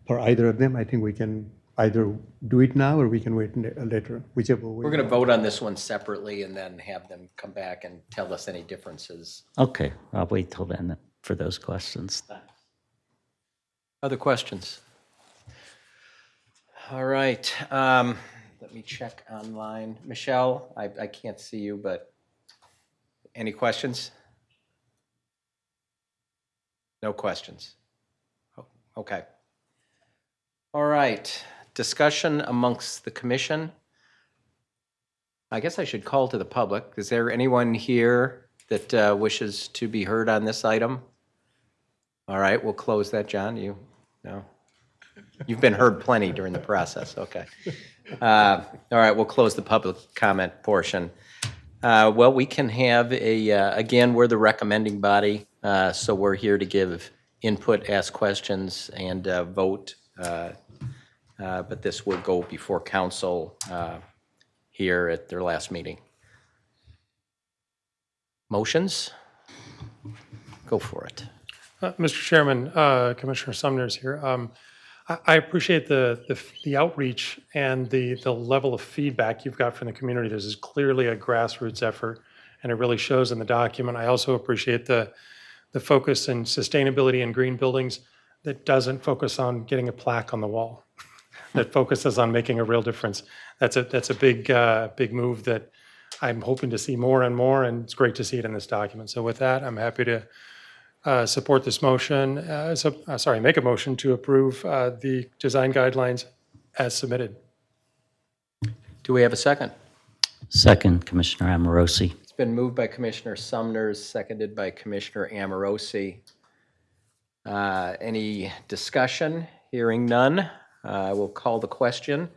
for either of them, I think we can either do it now or we can wait later, whichever way. We're going to vote on this one separately and then have them come back and tell us any differences. Okay, I'll wait till then for those questions. Other questions? All right. Let me check online. Michelle, I can't see you, but any questions? No questions. Oh, okay. All right. Discussion amongst the commission. I guess I should call to the public. Is there anyone here that wishes to be heard on this item? All right, we'll close that. John, you? No? You've been heard plenty during the process. Okay. All right, we'll close the public comment portion. Well, we can have again, we're the recommending body, so we're here to give input, ask questions, and vote. But this will go before council here at their last meeting. Motions? Go for it. Mr. Chairman, Commissioner Sumner's here. I appreciate the outreach and the level of feedback you've got from the community. This is clearly a grassroots effort, and it really shows in the document. I also appreciate the focus in sustainability and green buildings that doesn't focus on getting a plaque on the wall, that focuses on making a real difference. That's a big move that I'm hoping to see more and more, and it's great to see it in this document. So with that, I'm happy to support this motion. Make a motion to approve the design guidelines as submitted. Do we have a second? Second, Commissioner Amorosi. It's been moved by Commissioner Sumner, seconded by Commissioner Amorosi. Any discussion? Hearing none, we'll call the question.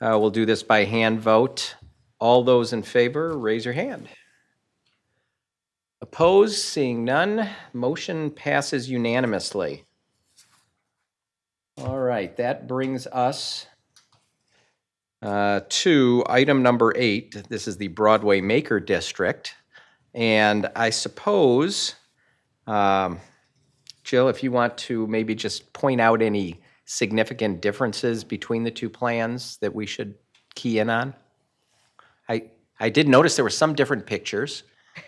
We'll do this by hand vote. All those in favor, raise your hand. Opposed? Seeing none, motion passes unanimously. All right, that brings us to item number 8. This is the Broadway Maker District. And I suppose, Jill, if you want to maybe just point out any significant differences between the two plans that we should key in on. I did notice there were some different pictures.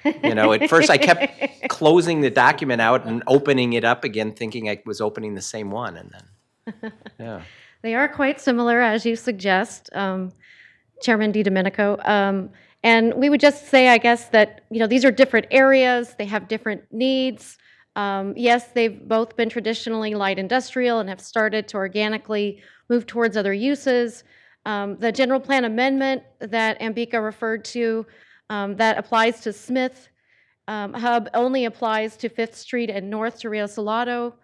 At first I kept closing the document out and opening it up again, thinking I was opening the same one, and then, yeah. They are quite similar, as you suggest, Chairman DiDomenico. And we would just say, I guess, that these are different areas. They have different needs. Yes, they've both been traditionally light industrial and have started to organically move towards other uses. The general plan amendment that Ambika referred to that applies to Smith Hub only applies to 5th Street and north to Rio Salado.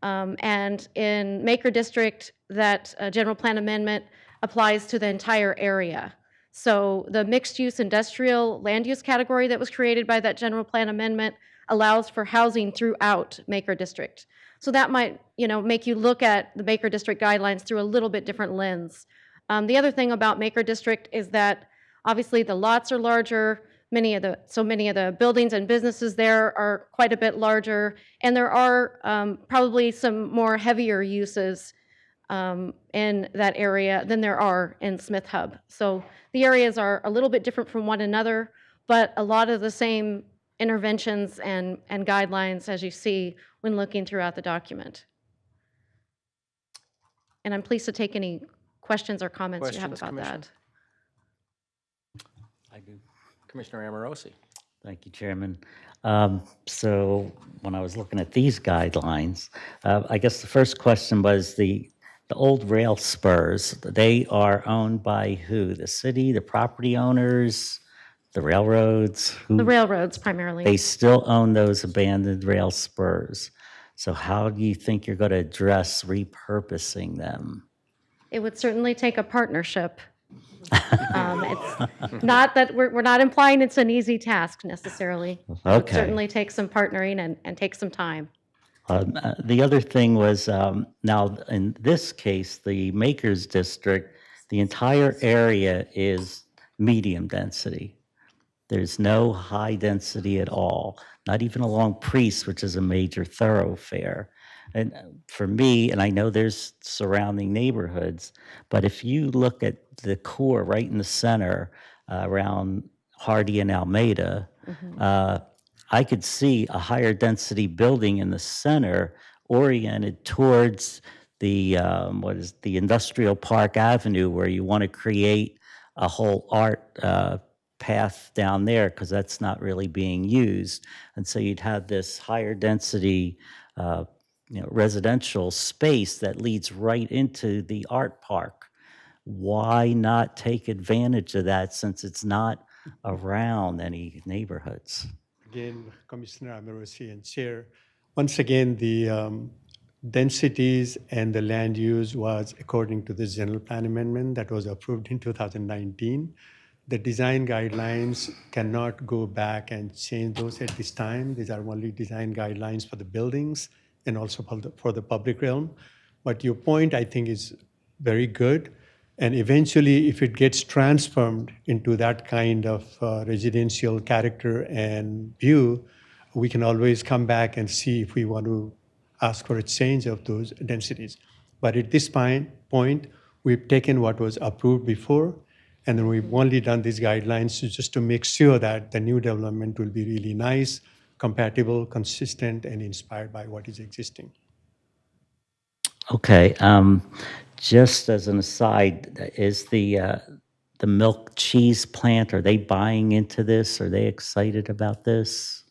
And in Maker District, that general plan amendment applies to the entire area. So the mixed-use industrial land use category that was created by that general plan amendment allows for housing throughout Maker District. So that might, make you look at the Maker District guidelines through a little bit different lens. The other thing about Maker District is that obviously the lots are larger, many of the buildings and businesses there are quite a bit larger, and there are probably some more heavier uses in that area than there are in Smith Hub. So the areas are a little bit different from one another, but a lot of the same interventions and guidelines as you see when looking throughout the document. And I'm pleased to take any questions or comments you have Questions, about Commissioner? that. I do. Commissioner Amorosi. Thank you, Chairman. So when I was looking at these guidelines, I guess the first question was the old rail spurs. They are owned by who? The city, the property owners, the railroads? Who? The railroads primarily. They still own those abandoned rail spurs. So how do you think you're going to address repurposing them? It would certainly take a partnership. It's not that we're not implying it's an easy task necessarily. It would Okay. certainly take some partnering and take some time. The other thing was, now in this case, the Makers District, the entire area is medium density. There's no high density at all, not even along Priest, which is a major thoroughfare. And for me, and I know there's surrounding neighborhoods, but if you look at the core right in the center around Hardy and Almeida, I could see a higher density building in the center oriented towards the the Industrial Park Avenue, where you want to create a whole art path down there, because that's not really being used. And so you'd have this higher density residential space that leads right into the art park. Why not take advantage of that, since it's not around any neighborhoods? Again, Commissioner Amorosi and Chair, once again, the densities and the land use was according to the general plan amendment that was approved in 2019. The design guidelines cannot go back and change those at this time. These are only design guidelines for the buildings and also for the public realm. But your point, I think, is very good. And eventually, if it gets transformed into that kind of residential character and view, we can always come back and see if we want to ask for a change of those densities. But at this point, we've taken what was approved before, and then we've only done these guidelines just to make sure that the new development will be really nice, compatible, consistent, and inspired by what is existing. Okay. Just as an aside, is the milk cheese plant, are they buying into this? Are they excited about this?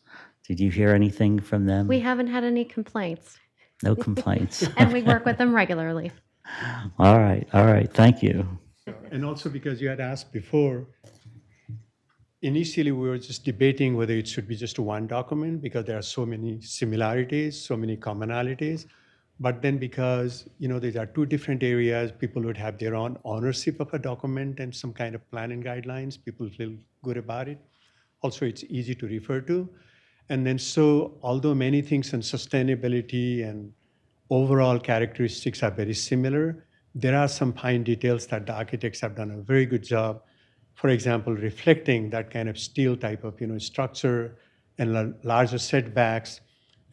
Did you hear anything from them? We haven't had any complaints. No complaints. And we work with them regularly. All right. Thank you. And also because you had asked before, initially we were just debating whether it should be just one document because there are so many similarities, so many commonalities. But then because, these are two different areas, people would have their own ownership of a document and some kind of planning guidelines. People feel good about it. Also, it's easy to refer to. And then so, although many things on sustainability and overall characteristics are very similar, there are some fine details that the architects have done a very good job. For example, reflecting that kind of steel type of structure and larger setbacks,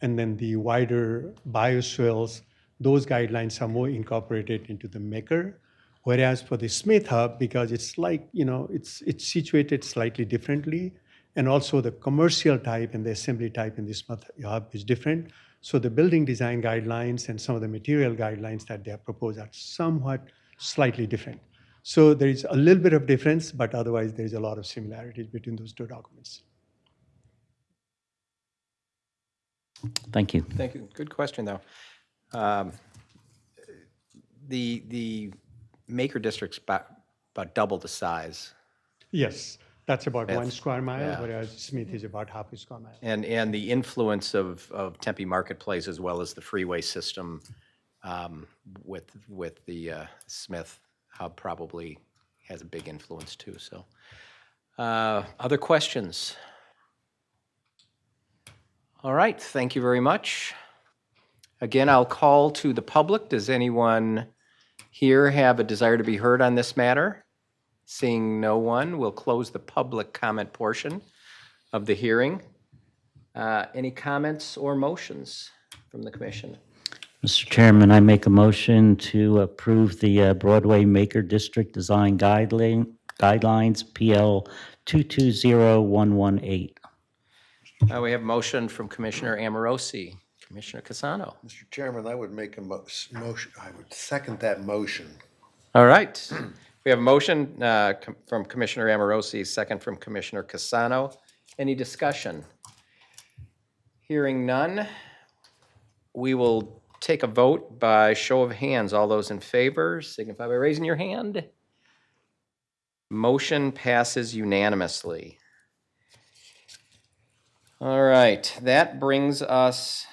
and then the wider bioswales, those guidelines are more incorporated into the Maker. Whereas for the Smith Hub, because it's like, it's situated slightly differently, and also the commercial type and the assembly type in the Smith Hub is different. So the building design guidelines and some of the material guidelines that they have proposed are somewhat slightly different. So there is a little bit of difference, but otherwise there is a lot of similarities between those two documents. Thank you. Thank you. Good question, though. The Maker District's about double the size. Yes, that's about Smith. 1 square mile, Yeah. whereas Smith is about half a square mile. And the influence of Tempe Marketplace as well as the freeway system with the Smith Hub probably has a big influence too. So, other questions? All right, thank you very much. Again, I'll call to the public. Does anyone here have a desire to be heard on this matter? Seeing no one, we'll close the public comment portion of the hearing. Any comments or motions from the commission? Mr. Chairman, I make a motion to approve the Broadway Maker District Design Guidelines, PL 220118. We have a motion from Commissioner Amorosi. Commissioner Casano. Mr. Chairman, I would make a motion, I would second that motion. All right. We have a motion from Commissioner Amorosi, second from Commissioner Casano. Any discussion? Hearing none, we will take a vote by show of hands. All those in favor signify by raising your hand. Motion passes unanimously. All right, that brings us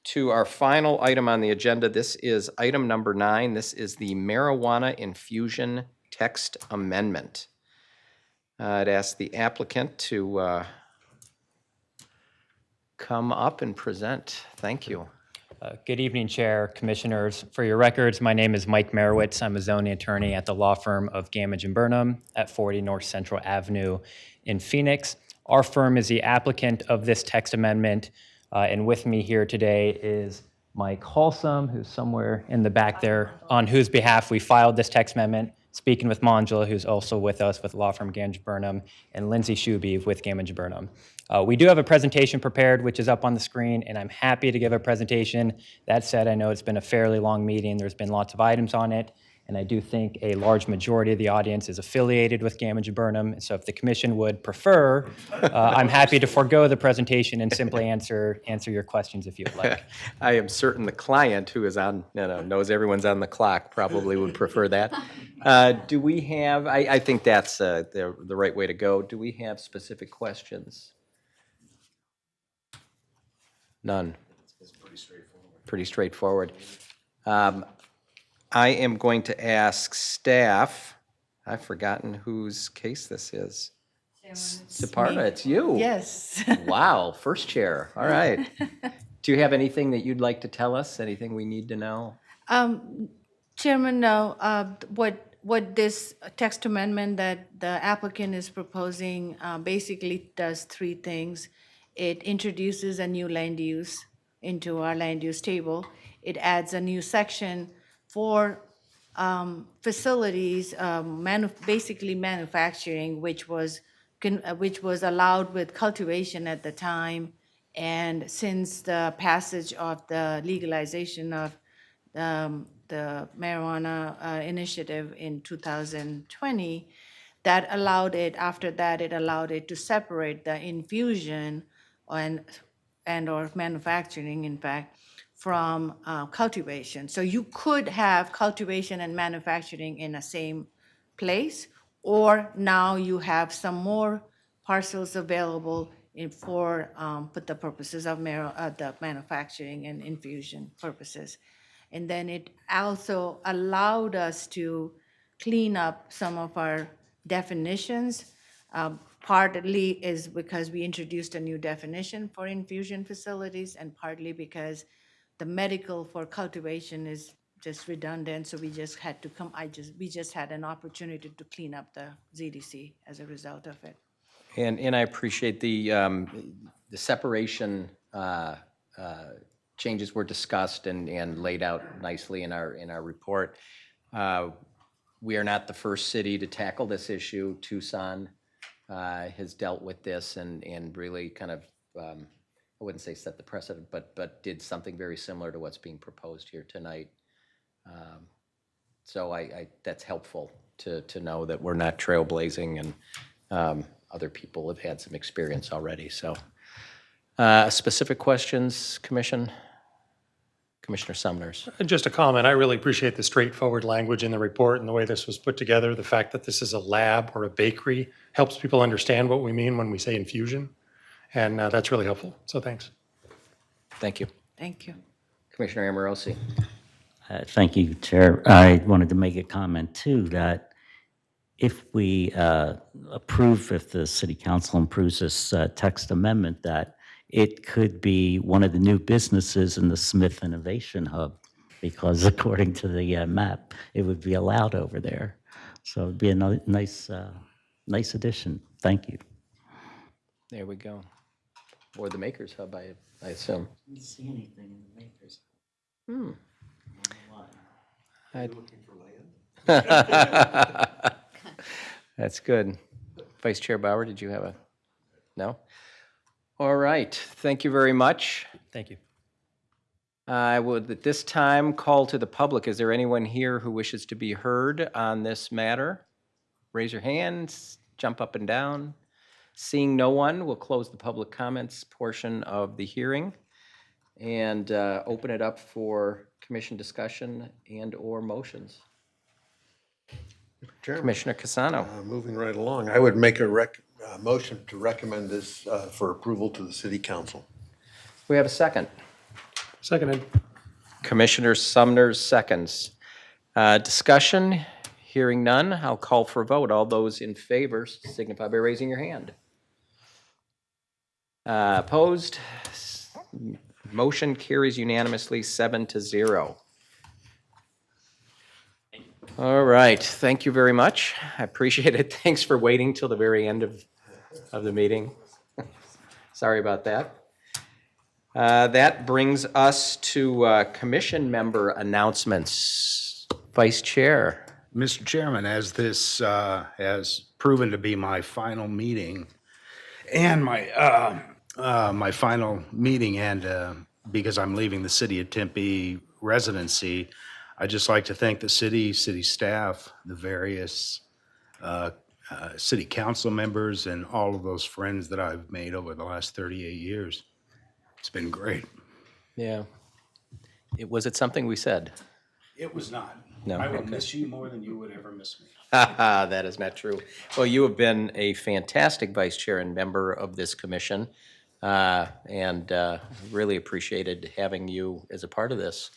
to our final item on the agenda. This is item number 9. This is the marijuana infusion text amendment. I'd ask the applicant to come up and present. Thank you. Good evening, Chair, Commissioners. For your records, my name is Mike Merowitz. I'm a zoning attorney at the law firm of Gamage and Burnham at 40 North Central Avenue in Phoenix. Our firm is the applicant of this text amendment, and with me here today is Mike Halsum, who's somewhere in the back there, on whose behalf we filed this text amendment, speaking with Manjula, who's also with us with law firm Gamage Burnham, and Lindsay Shuby with Gamage Burnham. We do have a presentation prepared, which is up on the screen, and I'm happy to give a presentation. That said, I know it's been a fairly long meeting. There's been lots of items on it, and I do think a large majority of the audience is affiliated with Gamage Burnham. So if the commission would prefer, I'm happy to forego the presentation and simply answer your questions if you would like. I am certain the client who is on, knows everyone's on the clock probably would prefer that. Do we have, I think that's the right way to go. Do we have specific questions? None. It's pretty straightforward. Pretty straightforward. I am going to ask staff, I've forgotten whose case this is. Department, it's you. Yes. Wow, first chair, all right. Do you have anything that you'd like to tell us? Anything we need to know? Chairman, no. What this text amendment that the applicant is proposing basically does 3 things. It introduces a new land use into our land use table. It adds a new section for facilities, basically manufacturing, which was allowed with cultivation at the time. And since the passage of the legalization of the marijuana initiative in 2020, that allowed it, after that, it allowed it to separate the infusion and or manufacturing, in fact, from cultivation. So you could have cultivation and manufacturing in the same place, or now you have some more parcels available for the purposes of the manufacturing and infusion purposes. And then it also allowed us to clean up some of our definitions. Partly is because we introduced a new definition for infusion facilities, and partly because the medical for cultivation is just redundant, so we just had to we just had an opportunity to clean up the ZDC as a result of it. And I appreciate the separation changes were discussed and laid out nicely in our report. We are not the first city to tackle this issue. Tucson has dealt with this and really kind of, I wouldn't say set the precedent, but did something very similar to what's being proposed here tonight. So that's helpful to know that we're not trailblazing and other people have had some experience already. So specific questions, Commissioner Sumners. Just a comment, I really appreciate the straightforward language in the report and the way this was put together. The fact that this is a lab or a bakery helps people understand what we mean when we say infusion. And that's really helpful, so thanks. Thank you. Thank you. Commissioner Amorosi. Thank you, Chair. I wanted to make a comment too, that if we if the City Council approves this text amendment, that it could be one of the new businesses in the Smith Innovation Hub, because according to the map, it would be allowed over there. So it'd be a nice, nice addition. Thank you. There we go. Or the Makers Hub, I assume. I didn't see anything in the Makers. That's good. Vice Chair Bauer, did you have a, no? All right, thank you very much. Thank you. I would at this time call to the public. Is there anyone here who wishes to be heard on this matter? Raise your hands, jump up and down. Seeing no one, we'll close the public comments portion of the hearing and open it up for commission discussion and/or motions. Chairman, Commissioner Casano. moving right along, I would make a motion to recommend this for approval to the city council. We have a second. Seconded. Commissioner Sumner seconds. Discussion, hearing none, I'll call for a vote. All those in favor signify by raising your hand. Opposed? Motion carries unanimously 7-0. All right, thank you very much. I appreciate it. Thanks for waiting till the very end of the meeting. Sorry about that. That brings us to commission member announcements. Vice Chair. Mr. Chairman, as this has proven to be my final meeting and my final meeting, and because I'm leaving the City of Tempe residency, I'd just like to thank the city staff, the various city council members, and all of those friends that I've made over the last 38 years. It's been great. Yeah. Was it something we said? It was not. No, I would okay. miss you more than you would ever miss me. That is not true. Well, you have been a fantastic vice chair and member of this commission, and really appreciated having you as a part of this.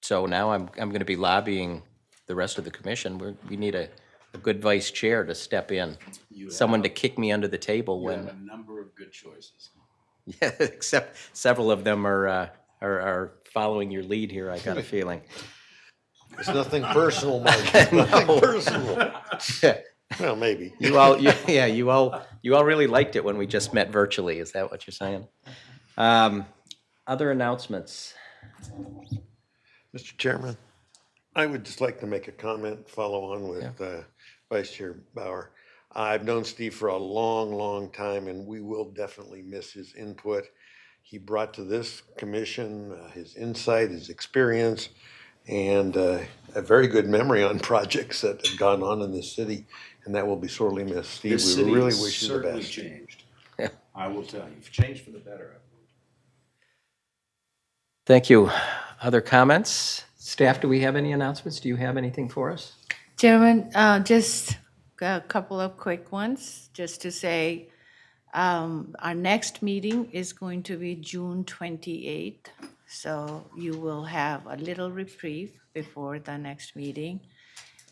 So now I'm going to be lobbying the rest of the commission. We need a good vice chair to step in, someone to kick me under the table You when. have a number of good choices. Yeah, except several of them are following your lead here, I got a feeling. It's nothing personal, Mike. It's nothing personal. Well, maybe. You all really liked it when we just met virtually. Is that what you're saying? Other announcements? Mr. Chairman, I would just like to make a comment, follow on with Vice Chair Bauer. I've known Steve for a long, long time, and we will definitely miss his input. He brought to this commission his insight, his experience, and a very good memory on projects that have gone on in this city, and that will be sorely missed. Steve, This we city really has wish you the certainly best. changed. I will tell you, changed for the better. Thank you. Other comments? Staff, do we have any announcements? Do you have anything for us? Chairman, just a couple of quick ones, just to say, our next meeting is going to be June 28th, so you will have a little reprieve before the next meeting.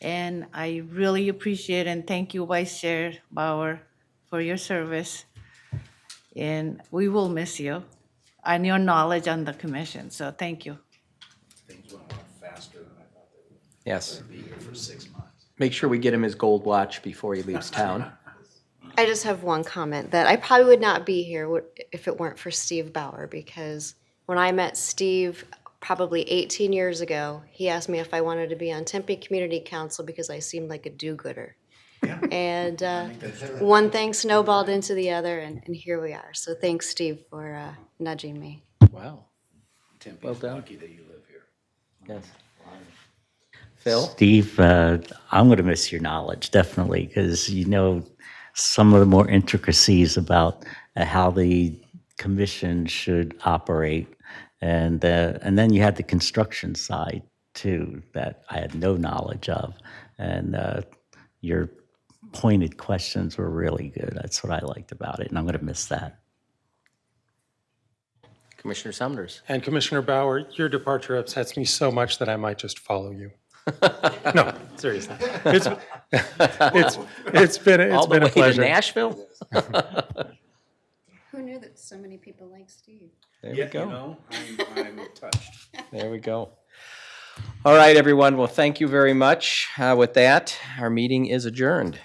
And I really appreciate and thank you, Vice Chair Bauer, for your service. And we will miss you and your knowledge on the commission, so thank you. Things went a lot faster than I thought they would. Yes. Be here for 6 months. Make sure we get him his gold watch before he leaves town. I just have one comment that I probably would not be here if it weren't for Steve Bauer, because when I met Steve probably 18 years ago, he asked me if I wanted to be on Tempe Community Council because I seemed like a do-gooder. Yeah. And one thing snowballed into the other, and here we are. So thanks, Steve, for nudging me. Wow. Tempe's Well done. lucky that you live here. Yes. Phil? Steve, I'm going to miss your knowledge, definitely, because you know some of the more intricacies about how the commission should operate. And then you had the construction side, too, that I had no knowledge of. And your pointed questions were really good. That's what I liked about it, and I'm going to miss that. Commissioner Sumners. And Commissioner Bauer, your departure upsets me so much that I might just follow you. No, seriously. It's been All the a way to pleasure. Nashville? Who knew that so many people like Steve? There we go. You know, I'm touched. There we go. All right, everyone. Well, thank you very much. With that, our meeting is adjourned.